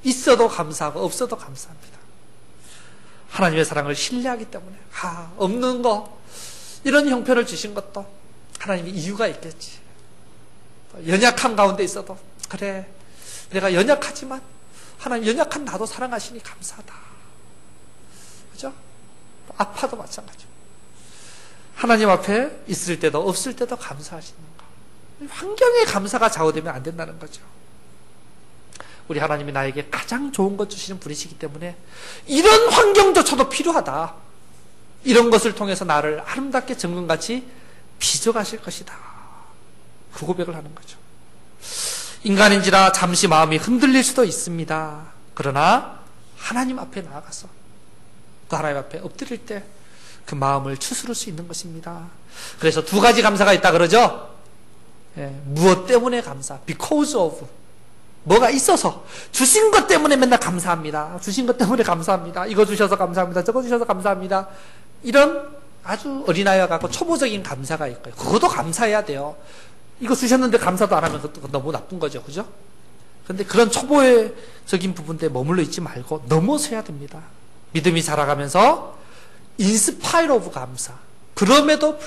있어도 감사하고 없어도 감사합니다. 하나님의 사랑을 신뢰하기 때문에 없는 거, 이런 형편을 주신 것도 하나님의 이유가 있겠지. 연약한 가운데 있어도 그래, 내가 연약하지만 하나님 연약한 나도 사랑하시니 감사하다. 그죠? 아파도 마찬가지고 하나님 앞에 있을 때도 없을 때도 감사하시는 거. 환경에 감사가 좌우되면 안 된다는 거죠. 우리 하나님이 나에게 가장 좋은 것 주시는 분이시기 때문에 이런 환경조차도 필요하다. 이런 것을 통해서 나를 아름답게 정금같이 빚어가실 것이다. 그 고백을 하는 거죠. 인간인지라 잠시 마음이 흔들릴 수도 있습니다. 그러나 하나님 앞에 나아가서 그 하나님 앞에 엎드릴 때 그 마음을 추스를 수 있는 것입니다. 그래서 2가지 감사가 있다 그러죠. 무엇 때문에 감사? Because of. 뭐가 있어서, 주신 것 때문에 맨날 감사합니다. 주신 것 때문에 감사합니다. 이거 주셔서 감사합니다. 저거 주셔서 감사합니다. 이런 아주 어린아이와 같고 초보적인 감사가 있고요. 그것도 감사해야 돼요. 이거 주셨는데 감사도 안 하면 그것도 너무 나쁜 거죠. 그죠? 그런데 그런 초보적인 부분에 머물러 있지 말고 넘어서야 됩니다. 믿음이 자라가면서 인스파이어 오브 감사. 그럼에도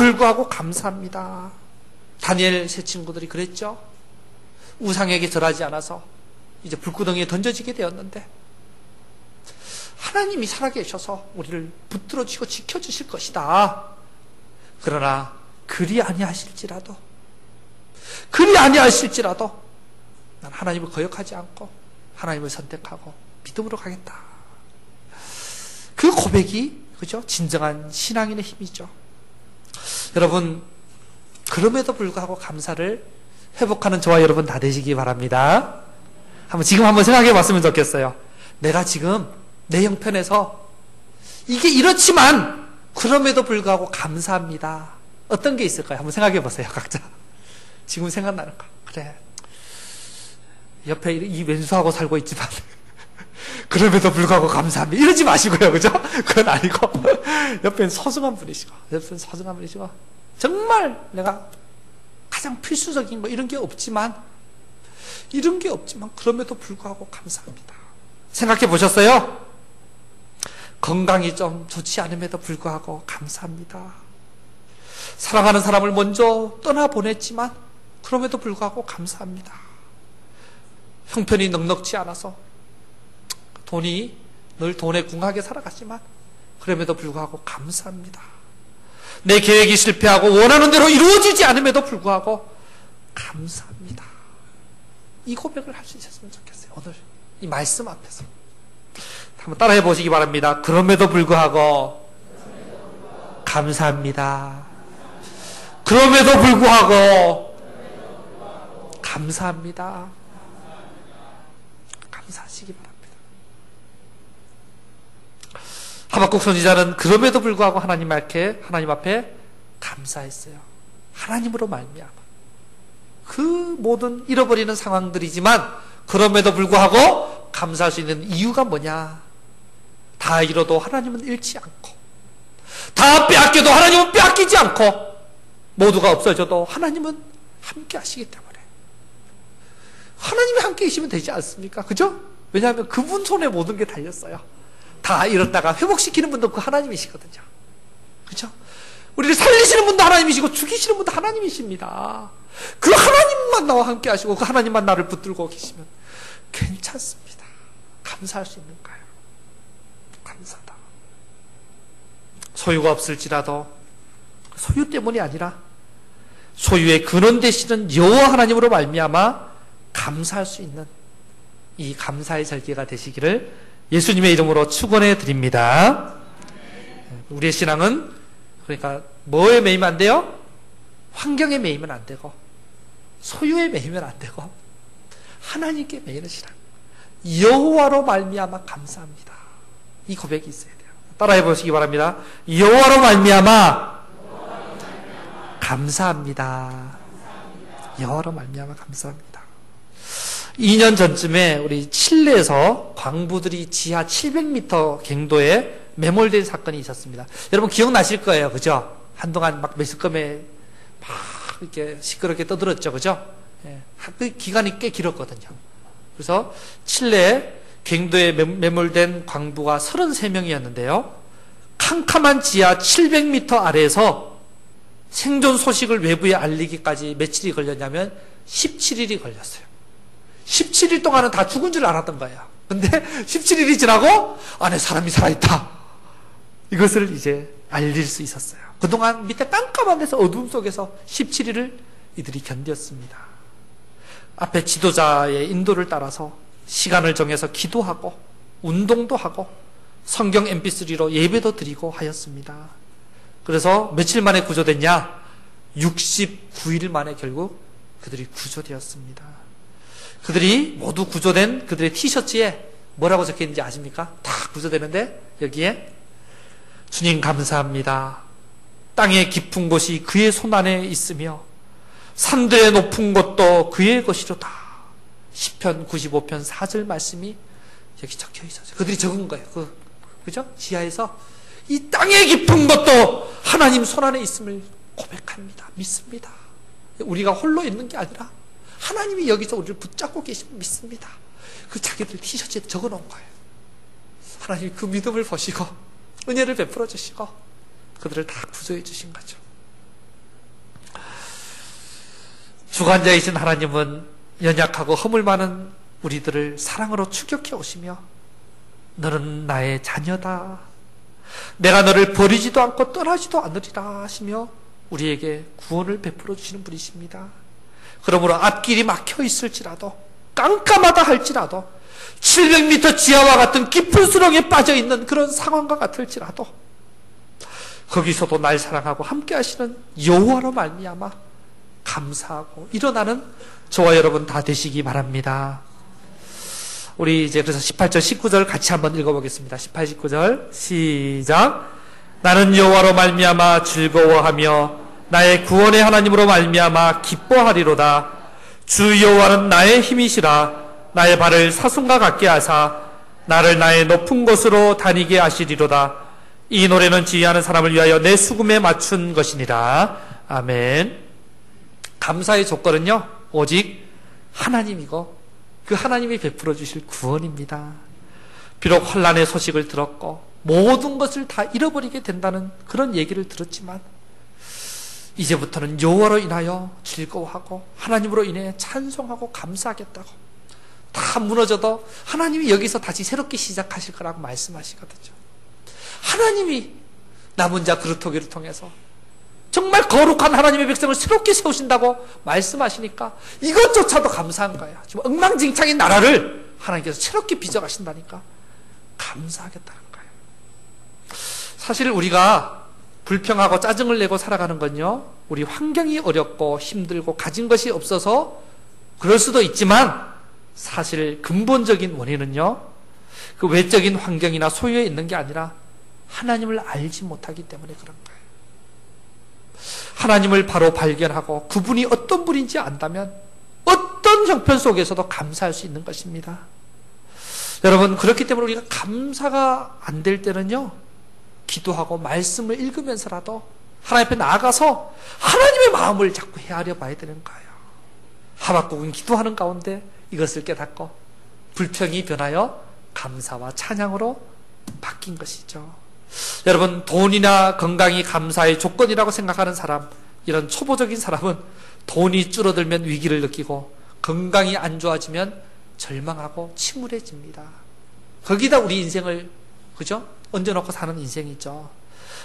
불구하고 감사합니다. 다니엘 세 친구들이 그랬죠. 우상에게 절하지 않아서 이제 불구덩이에 던져지게 되었는데 하나님이 살아계셔서 우리를 붙들어주시고 지켜주실 것이다. 그러나 그리 아니하실지라도 난 하나님을 거역하지 않고 하나님을 선택하고 믿음으로 가겠다. 그 고백이, 그죠? 진정한 신앙인의 힘이죠. 여러분, 그럼에도 불구하고 감사를 회복하는 저와 여러분 다 되시기 바랍니다. 지금 한번 생각해 봤으면 좋겠어요. 내가 지금 내 형편에서 이게 이렇지만 그럼에도 불구하고 감사합니다. 어떤 게 있을까요? 한번 생각해 보세요, 각자. 지금 생각나는 거. 그래. 옆에 이 왼수하고 살고 있지만 그럼에도 불구하고 감사합니다. 이러지 마시고요, 그죠? 그건 아니고 옆엔 소중한 분이시고, 정말 내가 가장 필수적인 뭐 이런 게 없지만 그럼에도 불구하고 감사합니다. 생각해 보셨어요? 건강이 좀 좋지 않음에도 불구하고 감사합니다. 사랑하는 사람을 먼저 떠나보냈지만 그럼에도 불구하고 감사합니다. 형편이 넉넉지 않아서 늘 돈에 궁하게 살아갔지만 그럼에도 불구하고 감사합니다. 내 계획이 실패하고 원하는 대로 이루어지지 않음에도 불구하고 감사합니다. 이 고백을 할 수 있었으면 좋겠어요. 오늘 이 말씀 앞에서 한번 따라해 보시기 바랍니다. 그럼에도 불구하고 감사합니다. 그럼에도 불구하고 감사합니다. 감사하시기 바랍니다. 하박국 선지자는 그럼에도 불구하고 하나님 앞에 감사했어요. 하나님으로 말미암아. 그 모든 잃어버리는 상황들이지만 그럼에도 불구하고 감사할 수 있는 이유가 뭐냐? 다 잃어도 하나님은 잃지 않고, 다 빼앗겨도 하나님은 빼앗기지 않고, 모두가 없어져도 하나님은 함께 하시기 때문에 하나님이 함께 계시면 되지 않습니까? 그죠? 왜냐하면 그분 손에 모든 게 달렸어요. 다 잃었다가 회복시키는 분도 그 하나님이시거든요. 그죠? 우리를 살리시는 분도 하나님이시고 죽이시는 분도 하나님이십니다. 그 하나님만 나와 함께 하시고 그 하나님만 나를 붙들고 계시면 괜찮습니다. 감사할 수 있는가요? 감사다. 소유가 없을지라도 소유 때문이 아니라 소유의 근원 되시는 여호와 하나님으로 말미암아 감사할 수 있는 이 감사의 절기가 되시기를 예수님의 이름으로 축원해 드립니다. 우리의 신앙은 그러니까 뭐에 매이면 안 돼요? 환경에 매이면 안 되고 소유에 매이면 안 되고 하나님께 매이는 신앙, 여호와로 말미암아 감사합니다. 이 고백이 있어야 돼요. 따라해 보시기 바랍니다. 여호와로 말미암아 감사합니다. 여호와로 말미암아 감사합니다. 2년 전쯤에 우리 칠레에서 광부들이 지하 700m 갱도에 매몰된 사건이 있었습니다. 여러분 기억나실 거예요, 그죠? 한동안 막 매스컴에 막 이렇게 시끄럽게 떠들었죠, 그죠? 예, 그 기간이 꽤 길었거든요. 그래서 칠레 갱도에 매몰된 광부가 33명이었는데요. 캄캄한 지하 700m 아래에서 생존 소식을 외부에 알리기까지 며칠이 걸렸냐면 17일이 걸렸어요. 17일 동안은 다 죽은 줄 알았던 거예요. 근데 17일이 지나고 안에 사람이 살아있다. 이것을 이제 알릴 수 있었어요. 그동안 밑에 깜깜한 데서 어둠 속에서 17일을 이들이 견뎠습니다. 앞에 지도자의 인도를 따라서 시간을 정해서 기도하고 운동도 하고 성경 mp3로 예배도 드리고 하였습니다. 그래서 며칠 만에 구조됐냐? 69일 만에 결국 그들이 구조되었습니다. 그들이 모두 구조된 그들의 티셔츠에 뭐라고 적혀있는지 아십니까? 다 구조되는데 여기에 주님 감사합니다. 땅의 깊은 곳이 그의 손안에 있으며 산들의 높은 곳도 그의 것이로다. 시편 95편 4절 말씀이 여기 적혀 있어요. 그들이 적은 거예요. 그죠? 지하에서 이 땅의 깊은 것도 하나님 손안에 있음을 고백합니다. 믿습니다. 우리가 홀로 있는 게 아니라 하나님이 여기서 우리를 붙잡고 계시면 믿습니다. 그 자기들 티셔츠에 적어 놓은 거예요. 하나님이 그 믿음을 보시고 은혜를 베풀어 주시고 그들을 다 구조해 주신 거죠. 주관자이신 하나님은 연약하고 허물 많은 우리들을 사랑으로 추격해 오시며 너는 나의 자녀다. 내가 너를 버리지도 않고 떠나지도 않으리라 하시며 우리에게 구원을 베풀어 주시는 분이십니다. 그러므로 앞길이 막혀 있을지라도 깜깜하다 할지라도 700m 지하와 같은 깊은 수렁에 빠져 있는 그런 상황과 같을지라도 거기서도 날 사랑하고 함께 하시는 여호와로 말미암아 감사하고 일어나는 저와 여러분 다 되시기 바랍니다. 우리 이제 그래서 18절 19절 같이 한번 읽어보겠습니다. 18, 19절 시작. 나는 여호와로 말미암아 즐거워하며 나의 구원의 하나님으로 말미암아 기뻐하리로다. 주 여호와는 나의 힘이시라. 나의 발을 사슴과 같게 하사 나를 나의 높은 곳으로 다니게 하시리로다. 이 노래는 지휘하는 사람을 위하여 내 수금에 맞춘 것이니라. 아멘. 감사의 조건은요 오직 하나님이고 그 하나님이 베풀어 주실 구원입니다. 비록 환난의 소식을 들었고 모든 것을 다 잃어버리게 된다는 그런 얘기를 들었지만 이제부터는 여호와로 인하여 즐거워하고 하나님으로 인해 찬송하고 감사하겠다고, 다 무너져도 하나님이 여기서 다시 새롭게 시작하실 거라고 말씀하시거든요. 하나님이 남은 자 그루터기를 통해서 정말 거룩한 하나님의 백성을 새롭게 세우신다고 말씀하시니까 이것조차도 감사한 거예요. 지금 엉망진창인 나라를 하나님께서 새롭게 빚어가신다니까 감사하겠다는 거예요. 사실 우리가 불평하고 짜증을 내고 살아가는 건요, 우리 환경이 어렵고 힘들고 가진 것이 없어서 그럴 수도 있지만 사실 근본적인 원인은요, 그 외적인 환경이나 소유에 있는 게 아니라 하나님을 알지 못하기 때문에 그런 거예요. 하나님을 바로 발견하고 그분이 어떤 분인지 안다면 어떤 형편 속에서도 감사할 수 있는 것입니다. 여러분, 그렇기 때문에 우리가 감사가 안 될 때는요, 기도하고 말씀을 읽으면서라도 하나님 앞에 나아가서 하나님의 마음을 자꾸 헤아려 봐야 되는 거예요. 하박국은 기도하는 가운데 이것을 깨닫고 불평이 변하여 감사와 찬양으로 바뀐 것이죠. 여러분, 돈이나 건강이 감사의 조건이라고 생각하는 사람, 이런 초보적인 사람은 돈이 줄어들면 위기를 느끼고 건강이 안 좋아지면 절망하고 침울해집니다. 거기다 우리 인생을, 그죠? 얹어놓고 사는 인생이죠.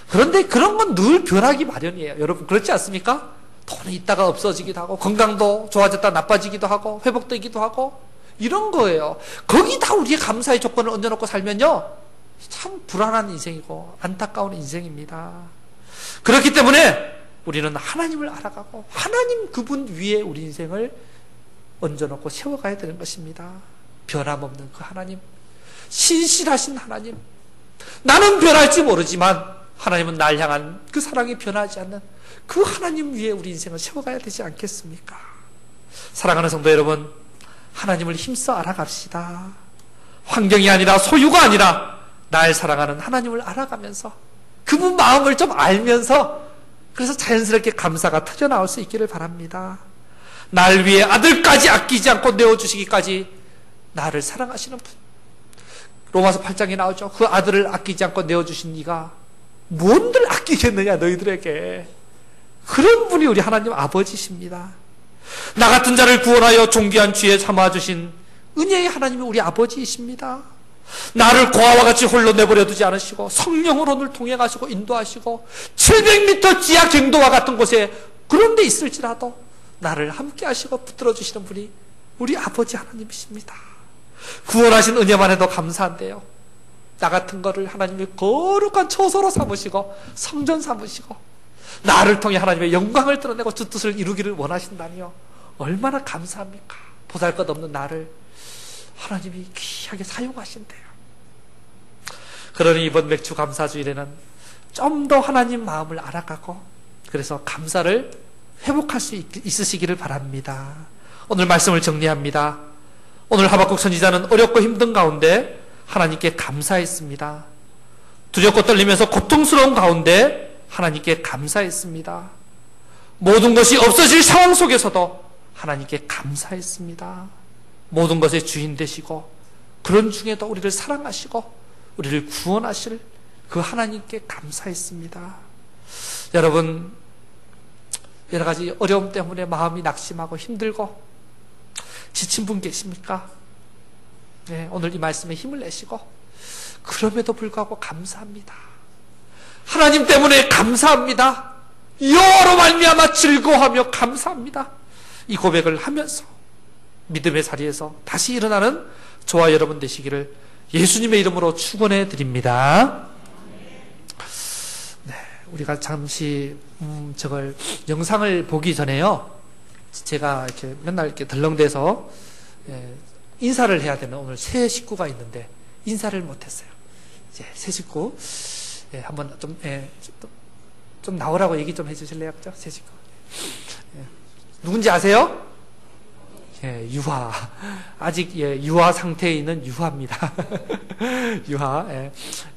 그런데 그런 건 늘 변하기 마련이에요. 여러분, 그렇지 않습니까? 돈이 있다가 없어지기도 하고 건강도 좋아졌다 나빠지기도 하고 회복되기도 하고 이런 거예요. 거기다 우리의 감사의 조건을 얹어놓고 살면요, 참 불안한 인생이고 안타까운 인생입니다. 그렇기 때문에 우리는 하나님을 알아가고 하나님 그분 위에 우리 인생을 얹어놓고 세워가야 되는 것입니다. 변함없는 그 하나님, 신실하신 하나님, 나는 변할지 모르지만 하나님은 날 향한 그 사랑이 변하지 않는 그 하나님 위에 우리 인생을 세워가야 되지 않겠습니까? 사랑하는 성도 여러분, 하나님을 힘써 알아갑시다. 환경이 아니라 소유가 아니라 날 사랑하는 하나님을 알아가면서 그분 마음을 좀 알면서, 그래서 자연스럽게 감사가 터져나올 수 있기를 바랍니다. 날 위해 아들까지 아끼지 않고 내어주시기까지 나를 사랑하시는 분, 로마서 8장에 나오죠. 그 아들을 아끼지 않고 내어주신 네가 뭔들 아끼겠느냐 너희들에게. 그런 분이 우리 하나님 아버지십니다. 나 같은 자를 구원하여 존귀한 주에 삼아주신 은혜의 하나님이 우리 아버지이십니다. 나를 고아와 같이 홀로 내버려 두지 않으시고 성령으로 늘 동행하시고 인도하시고 700m 지하 갱도와 같은 곳에 그런 데 있을지라도 나를 함께 하시고 붙들어 주시는 분이 우리 아버지 하나님이십니다. 구원하신 은혜만 해도 감사한데요, 나 같은 거를 하나님이 거룩한 처소로 삼으시고 성전 삼으시고 나를 통해 하나님의 영광을 드러내고 주 뜻을 이루기를 원하신다니요, 얼마나 감사합니까? 보잘것없는 나를 하나님이 귀하게 사용하신대요. 그러니 이번 맥주 감사주일에는 좀 더 하나님 마음을 알아가고 그래서 감사를 회복할 수 있으시기를 바랍니다. 오늘 말씀을 정리합니다. 오늘 하박국 선지자는 어렵고 힘든 가운데 하나님께 감사했습니다. 두렵고 떨리면서 고통스러운 가운데 하나님께 감사했습니다. 모든 것이 없어질 상황 속에서도 하나님께 감사했습니다. 모든 것의 주인 되시고 그런 중에도 우리를 사랑하시고 우리를 구원하실 그 하나님께 감사했습니다. 여러분, 여러 가지 어려움 때문에 마음이 낙심하고 힘들고 지친 분 계십니까? 네, 오늘 이 말씀에 힘을 내시고 그럼에도 불구하고 감사합니다. 하나님 때문에 감사합니다. 여호와로 말미암아 즐거워하며 감사합니다. 이 고백을 하면서 믿음의 자리에서 다시 일어나는 저와 여러분 되시기를 예수님의 이름으로 축원해 드립니다. 네, 우리가 잠시 저걸 영상을 보기 전에요. 제가 이렇게 맨날 이렇게 덜렁대서 인사를 해야 되는 오늘 새 식구가 있는데 인사를 못했어요. 이제 새 식구 한번 좀 나오라고 얘기 좀 해주실래요, 그죠? 새 식구. 누군지 아세요? 유아. 아직 유아 상태에 있는 유아입니다. 유아.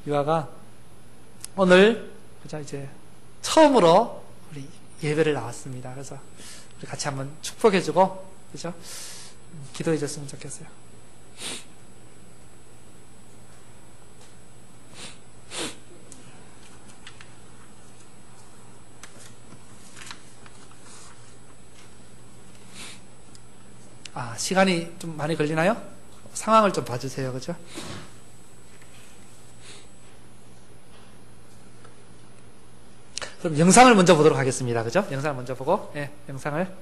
유아가 오늘 그죠? 이제 처음으로 우리 예배를 나왔습니다. 그래서 우리 같이 한번 축복해주고 그죠? 기도해줬으면 좋겠어요. 시간이 좀 많이 걸리나요? 상황을 좀 봐주세요. 그죠? 그럼 영상을 먼저 보도록 하겠습니다. 그죠? 영상을 먼저 보고, 영상을.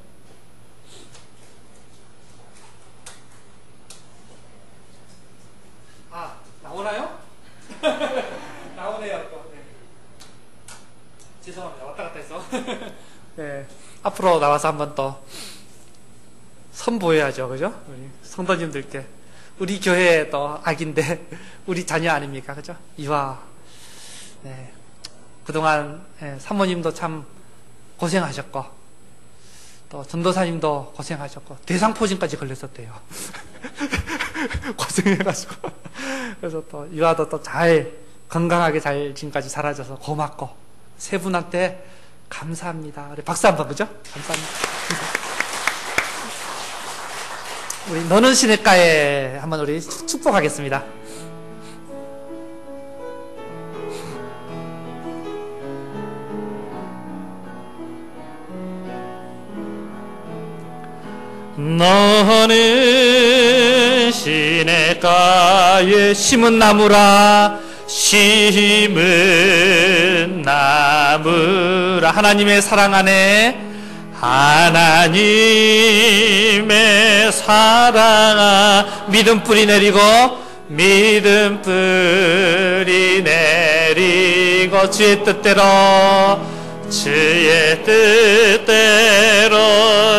나오나요? 나오네요, 또. 죄송합니다. 왔다 갔다 해서. 앞으로 나와서 한번 또 선보여야죠. 그죠? 우리 성도님들께. 우리 교회의 또 악인데, 우리 자녀 아닙니까? 그죠? 이와, 그동안 사모님도 참 고생하셨고, 또 전도사님도 고생하셨고, 대상포진까지 걸렸었대요. 고생해가지고. 그래서 또 이와도 또 잘, 건강하게 잘 지금까지 살아줘서 고맙고, 세 분한테 감사합니다. 우리 박수 한번, 그죠? 감사합니다. 우리 너는 시냇가에 한번 우리 축복하겠습니다. 너는 시냇가에 심은 나무라 심은 나무라 하나님의 사랑 안에 하나님의 사랑아 믿음 뿌리 내리고 믿음 뿌리 내리고 주의 뜻대로 주의 뜻대로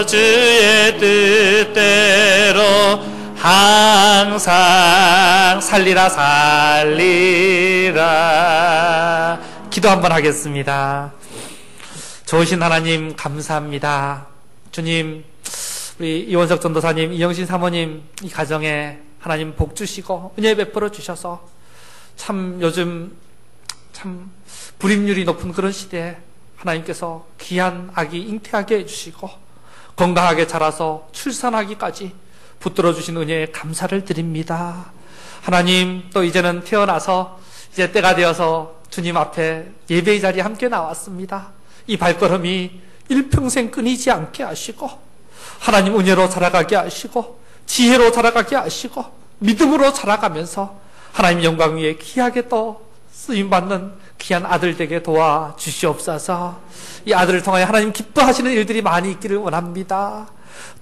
주의 뜻대로 항상 살리라 살리라. 기도 한번 하겠습니다. 좋으신 하나님 감사합니다. 주님, 우리 이원석 전도사님, 이영신 사모님 이 가정에 하나님 복 주시고 은혜 베풀어 주셔서 참 요즘 참 불임률이 높은 그런 시대에 하나님께서 귀한 아기 잉태하게 해주시고 건강하게 자라서 출산하기까지 붙들어 주신 은혜에 감사를 드립니다. 하나님, 또 이제는 태어나서 이제 때가 되어서 주님 앞에 예배의 자리에 함께 나왔습니다. 이 발걸음이 일평생 끊이지 않게 하시고 하나님 은혜로 자라가게 하시고 지혜로 자라가게 하시고 믿음으로 자라가면서 하나님 영광 위에 귀하게 또 쓰임받는 귀한 아들 되게 도와주시옵소서. 이 아들을 통하여 하나님 기뻐하시는 일들이 많이 있기를 원합니다.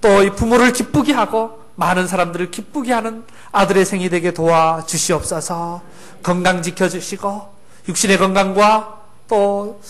또 이 부모를 기쁘게 하고 많은 사람들을 기쁘게 하는 아들의 생이 되게 도와주시옵소서. 건강 지켜주시고 육신의 건강과 또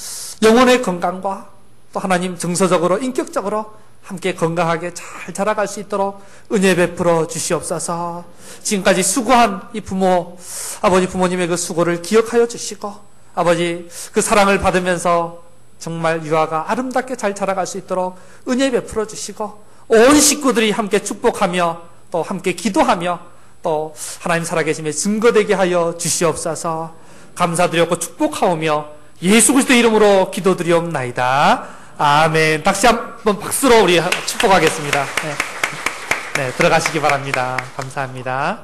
영혼의 건강과 또 하나님 정서적으로 인격적으로 함께 건강하게 잘 자라갈 수 있도록 은혜 베풀어 주시옵소서. 지금까지 수고한 이 부모, 아버지 부모님의 그 수고를 기억하여 주시고 아버지 그 사랑을 받으면서 정말 유아가 아름답게 잘 자라갈 수 있도록 은혜 베풀어 주시고 온 식구들이 함께 축복하며 또 함께 기도하며 또 하나님 살아계심에 증거되게 하여 주시옵소서. 감사드렸고 축복하오며 예수 그리스도의 이름으로 기도드리옵나이다. 아멘. 다시 한번 박수로 우리 축복하겠습니다. 네, 들어가시기 바랍니다. 감사합니다.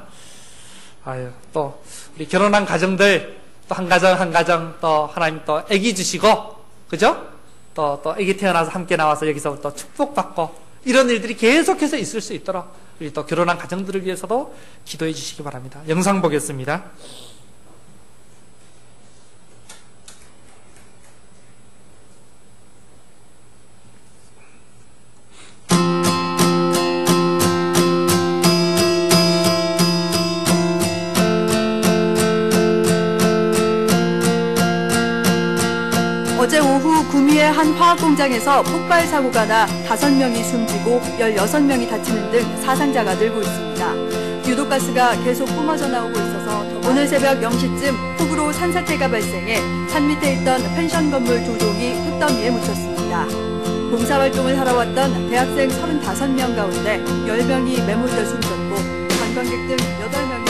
또 우리 결혼한 가정들 또 한 가정 한 가정 또 하나님 또 아기 주시고 그죠? 또 아기 태어나서 함께 나와서 여기서 또 축복받고 이런 일들이 계속해서 있을 수 있도록 우리 또 결혼한 가정들을 위해서도 기도해 주시기 바랍니다. 영상 보겠습니다. 경기의 한 화학공장에서 폭발 사고가 나 5명이 숨지고 16명이 다치는 등 사상자가 늘고 있습니다. 유독가스가 계속 뿜어져 나오고 있어서 오늘 새벽 0시쯤 폭우로 산사태가 발생해 산 밑에 있던 펜션 건물 2동이 흙더미에 묻혔습니다. 봉사활동을 하러 왔던 대학생 35명 가운데 10명이 매몰돼 숨졌고 관광객 등 8명이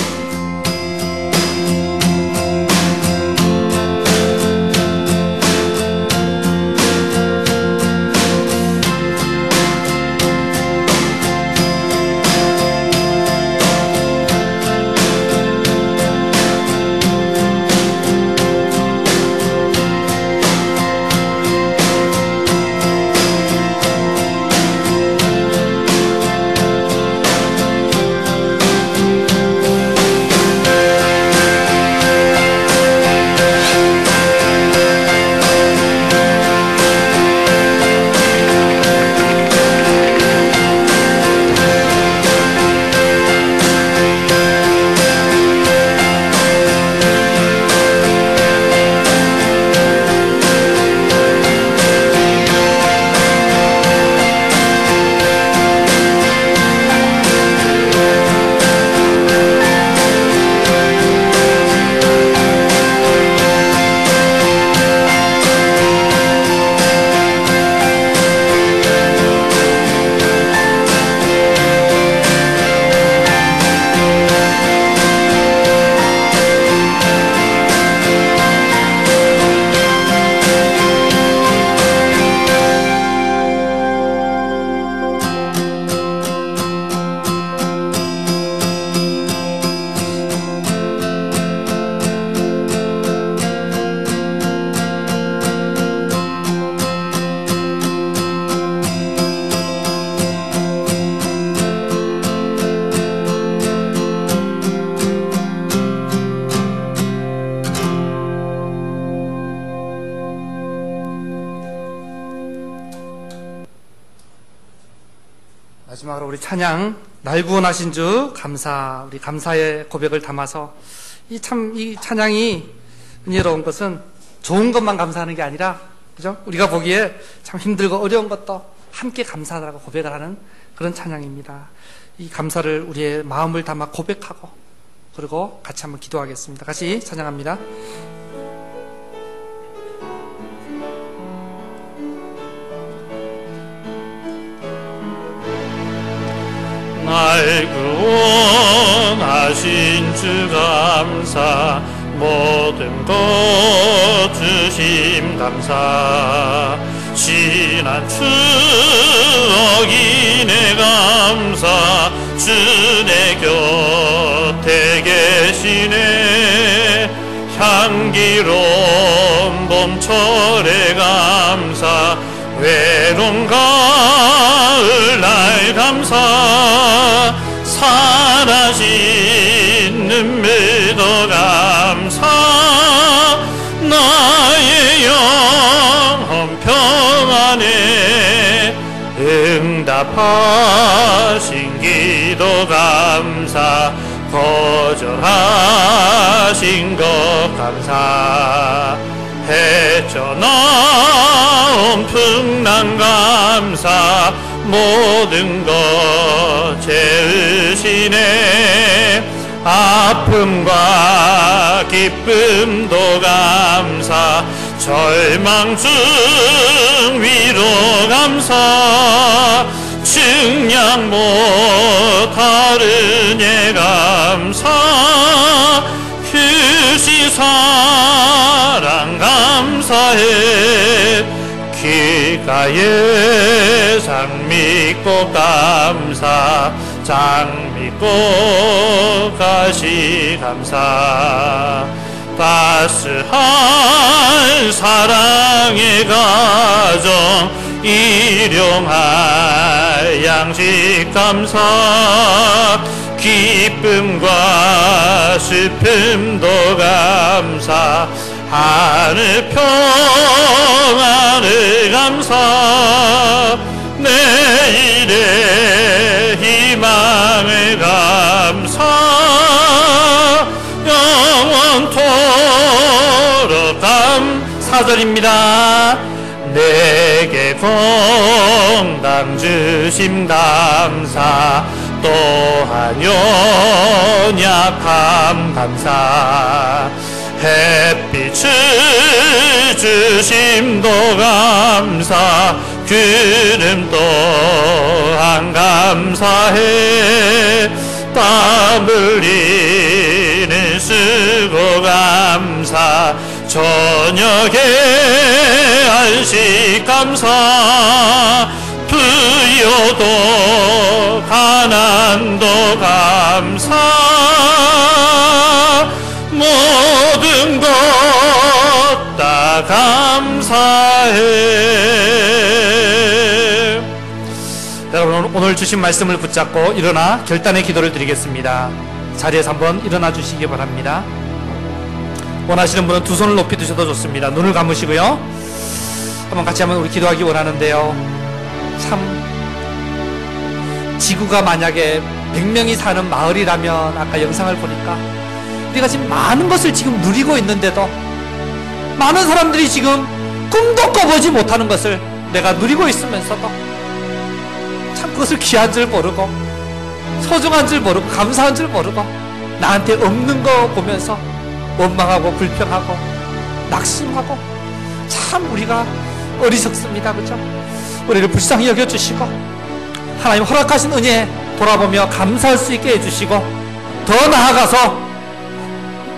마지막으로 우리 찬양 날 구원하신 주 감사, 우리 감사의 고백을 담아서 이 찬양이 은혜로운 것은 좋은 것만 감사하는 게 아니라, 그죠? 우리가 보기에 참 힘들고 어려운 것도 함께 감사하라고 고백을 하는 그런 찬양입니다. 이 감사를 우리의 마음을 담아 고백하고 그리고 같이 한번 기도하겠습니다. 같이 찬양합니다. 날 구원하신 주 감사, 모든 것 주심 감사, 지난 추억이 내 감사, 주 내 곁에 계시네. 향기로운 봄철의 감사, 외로운 가을 날 감사, 사라진 눈물도 감사, 나의 영혼 평안에 응답하신 기도 감사, 거절하신 것 감사, 헤쳐나온 풍랑 감사, 모든 것 채우시네. 아픔과 기쁨도 감사, 절망 중 위로 감사, 증량 못하는 예 감사, 휴시 사랑 감사해. 길가에 상 믿고 감사, 장 믿고 가시 감사, 따스한 사랑의 가정, 일용할 양식 감사, 기쁨과 슬픔도 감사, 하늘 평안을 감사, 내일의 희망을 감사, 영원토록 감사절입니다. 내게 건강 주심 감사 또한 연약함 감사 햇빛을 주심도 감사 기름 또한 감사해 땀 흘리는 수고 감사 저녁에 안식 감사 부여도 가난도 감사 모든 것 다 감사해. 여러분, 오늘 주신 말씀을 붙잡고 일어나 결단의 기도를 드리겠습니다. 자리에서 한번 일어나 주시기 바랍니다. 원하시는 분은 두 손을 높이 드셔도 좋습니다. 눈을 감으시고요, 한번 같이 한번 우리 기도하기 원하는데요. 참, 지구가 만약에 100명이 사는 마을이라면, 아까 영상을 보니까 우리가 지금 많은 것을 지금 누리고 있는데도 많은 사람들이 지금 꿈도 꿔보지 못하는 것을 내가 누리고 있으면서도 참 그것을 귀한 줄 모르고 소중한 줄 모르고 감사한 줄 모르고 나한테 없는 거 보면서 원망하고 불평하고 낙심하고, 참 우리가 어리석습니다. 그죠? 우리를 불쌍히 여겨주시고 하나님 허락하신 은혜 돌아보며 감사할 수 있게 해주시고, 더 나아가서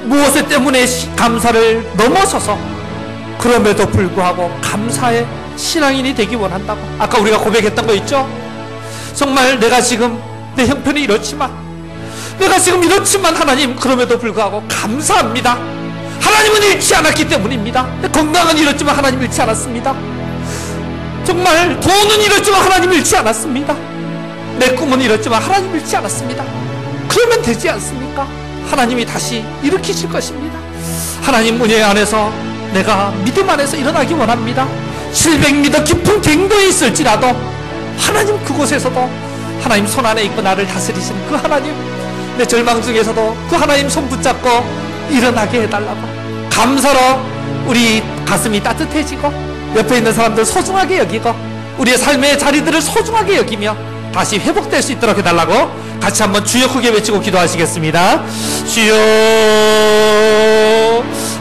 무엇에 때문에 감사를 넘어서서 그럼에도 불구하고 감사의 신앙인이 되기 원한다고. 아까 우리가 고백했던 거 있죠? 정말 내가 지금 내 형편이 이렇지만, 내가 지금 이렇지만 하나님 그럼에도 불구하고 감사합니다. 하나님은 잃지 않았기 때문입니다. 내 건강은 이렇지만 하나님 잃지 않았습니다. 정말 돈은 이렇지만 하나님 잃지 않았습니다. 내 꿈은 이렇지만 하나님 잃지 않았습니다. 그러면 되지 않습니까? 하나님이 다시 일으키실 것입니다. 하나님 은혜 안에서 내가 믿음 안에서 일어나기 원합니다. 700m 깊은 갱도에 있을지라도 하나님 그곳에서도 하나님 손 안에 있고 나를 다스리시는 그 하나님, 내 절망 중에서도 그 하나님 손 붙잡고 일어나게 해달라고 감사로 우리 가슴이 따뜻해지고 옆에 있는 사람들 소중하게 여기고 우리의 삶의 자리들을 소중하게 여기며 다시 회복될 수 있도록 해달라고 같이 한번 주여 크게 외치고 기도하시겠습니다. 주여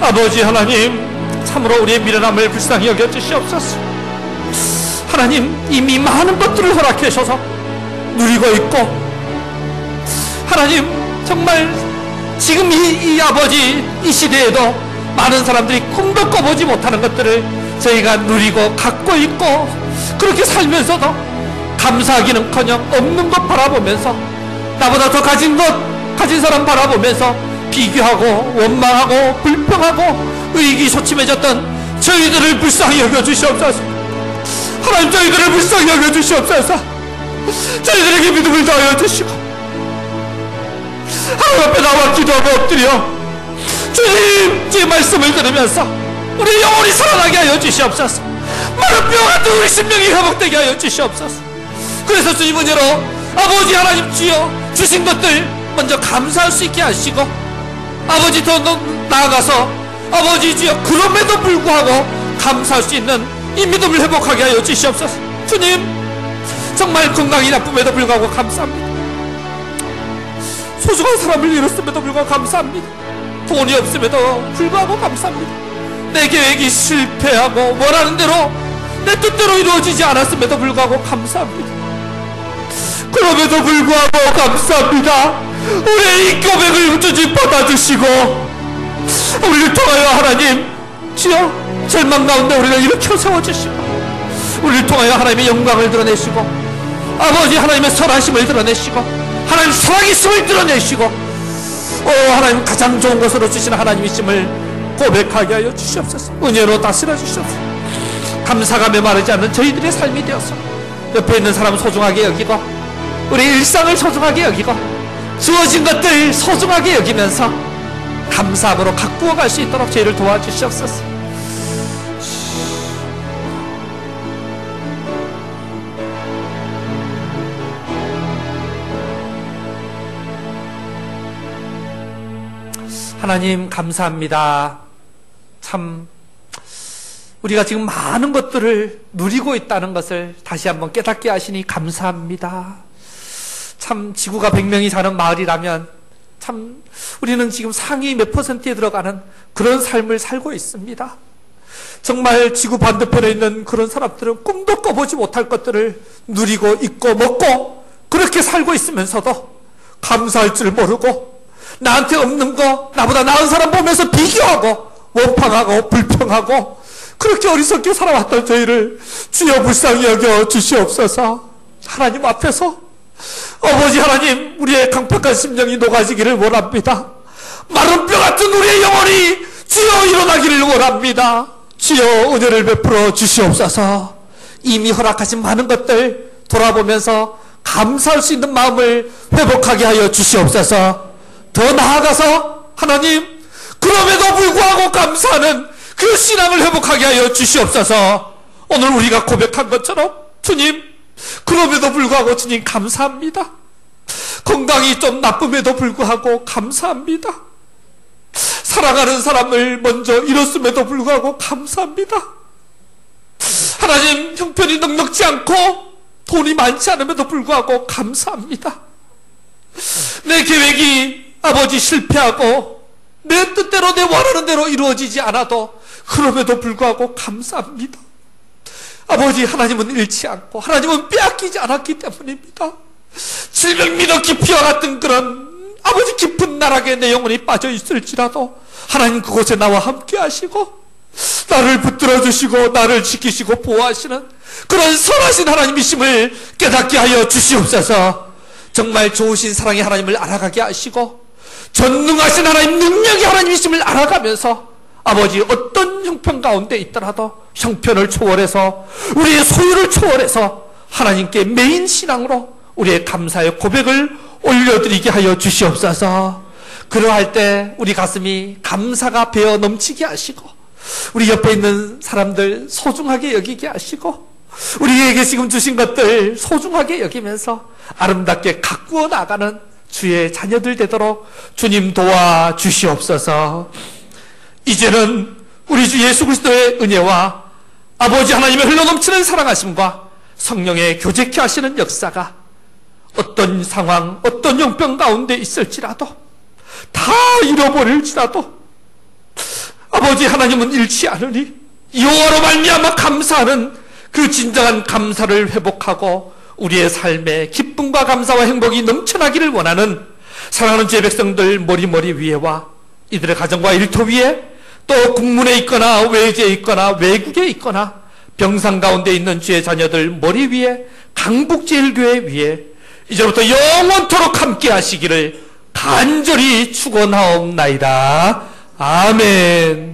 아버지 하나님, 참으로 우리의 미련함을 불쌍히 여겨주시옵소서. 하나님, 이미 많은 것들을 허락해 주셔서 누리고 있고, 하나님 정말 지금 이 아버지 이 시대에도 많은 사람들이 꿈도 꿔보지 못하는 것들을 저희가 누리고 갖고 있고, 그렇게 살면서도 감사하기는커녕 없는 것 바라보면서, 나보다 더 가진 사람 바라보면서 비교하고 원망하고 불평하고 의기소침해졌던 저희들을 불쌍히 여겨주시옵소서. 하나님, 저희들을 불쌍히 여겨주시옵소서. 저희들에게 믿음을 더하여 주시고 하나님 앞에 나와 기도하고 엎드려 주님 주의 말씀을 들으면서 우리 영혼이 살아나게 하여 주시옵소서. 마른 뼈 같은 우리 심령이 회복되게 하여 주시옵소서. 그래서 주님 은혜로 아버지 하나님 주여 주신 것들 먼저 감사할 수 있게 하시고, 아버지 더 나아가서 아버지 주여 그럼에도 불구하고 감사할 수 있는 이 믿음을 회복하게 하여 주시옵소서. 주님 정말 건강이 나쁨에도 불구하고 감사합니다. 소중한 사람을 잃었음에도 불구하고 감사합니다. 돈이 없음에도 불구하고 감사합니다. 내 계획이 실패하고 원하는 대로 내 뜻대로 이루어지지 않았음에도 불구하고 감사합니다. 그럼에도 불구하고 감사합니다. 우리의 이 고백을 주님 받아주시고 우리를 통하여 하나님 주여 절망 가운데 우리를 일으켜 세워주시고, 우리를 통하여 하나님의 영광을 드러내시고 아버지 하나님의 선하심을 드러내시고 하나님 살아계심을 드러내시고, 하나님 가장 좋은 것으로 주시는 하나님이심을 고백하게 하여 주시옵소서. 은혜로 다스려 주시옵소서. 감사가 메마르지 않는 저희들의 삶이 되어서 옆에 있는 사람 소중하게 여기고 우리 일상을 소중하게 여기고 주어진 것들 소중하게 여기면서 감사함으로 가꾸어 갈 수 있도록 저희를 도와주시옵소서. 하나님 감사합니다. 참 우리가 지금 많은 것들을 누리고 있다는 것을 다시 한번 깨닫게 하시니 감사합니다. 참 지구가 100명이 사는 마을이라면 참 우리는 지금 상위 몇 %에 들어가는 그런 삶을 살고 있습니다. 정말 지구 반대편에 있는 그런 사람들은 꿈도 꿔보지 못할 것들을 누리고 입고 먹고 그렇게 살고 있으면서도 감사할 줄 모르고 나한테 없는 거 나보다 나은 사람 보면서 비교하고 원망하고 불평하고 그렇게 어리석게 살아왔던 저희를 주여 불쌍히 여겨 주시옵소서. 하나님 앞에서 아버지 하나님, 우리의 강팍한 심령이 녹아지기를 원합니다. 마른 뼈 같은 우리의 영혼이 주여 일어나기를 원합니다. 주여 은혜를 베풀어 주시옵소서. 이미 허락하신 많은 것들 돌아보면서 감사할 수 있는 마음을 회복하게 하여 주시옵소서. 더 나아가서 하나님, 그럼에도 불구하고 감사하는 그 신앙을 회복하게 하여 주시옵소서. 오늘 우리가 고백한 것처럼 주님, 그럼에도 불구하고 주님 감사합니다. 건강이 좀 나쁨에도 불구하고 감사합니다. 사랑하는 사람을 먼저 잃었음에도 불구하고 감사합니다. 하나님, 형편이 넉넉지 않고 돈이 많지 않음에도 불구하고 감사합니다. 내 계획이 아버지 실패하고 내 뜻대로 내 원하는 대로 이루어지지 않아도 그럼에도 불구하고 감사합니다. 아버지, 하나님은 잃지 않고 하나님은 빼앗기지 않았기 때문입니다. 700m 깊이와 같은 그런 아버지 깊은 나락에 내 영혼이 빠져 있을지라도 하나님 그곳에 나와 함께 하시고 나를 붙들어 주시고 나를 지키시고 보호하시는 그런 선하신 하나님이심을 깨닫게 하여 주시옵소서. 정말 좋으신 사랑의 하나님을 알아가게 하시고 전능하신 하나님, 능력의 하나님이심을 알아가면서 아버지, 어떤 형편 가운데 있더라도 형편을 초월해서 우리의 소유를 초월해서 하나님께 메인 신앙으로 우리의 감사의 고백을 올려드리게 하여 주시옵소서. 그러할 때 우리 가슴이 감사가 배어 넘치게 하시고 우리 옆에 있는 사람들 소중하게 여기게 하시고 우리에게 지금 주신 것들 소중하게 여기면서 아름답게 가꾸어 나가는 주의 자녀들 되도록 주님 도와 주시옵소서. 이제는 우리 주 예수 그리스도의 은혜와 아버지 하나님의 흘러넘치는 사랑하심과 성령의 교제케 하시는 역사가 어떤 상황, 어떤 형편 가운데 있을지라도 다 잃어버릴지라도 아버지 하나님은 잃지 않으니 여호와로 말미암아 감사하는 그 진정한 감사를 회복하고 우리의 삶에 기쁨과 감사와 행복이 넘쳐나기를 원하는 사랑하는 주의 백성들 머리 위에와 이들의 가정과 일터 위에 또 국문에 있거나 외지에 있거나 외국에 있거나 병상 가운데 있는 주의 자녀들 머리 위에 강북제일교회 위에 이제부터 영원토록 함께 하시기를 간절히 축원하옵나이다. 아멘.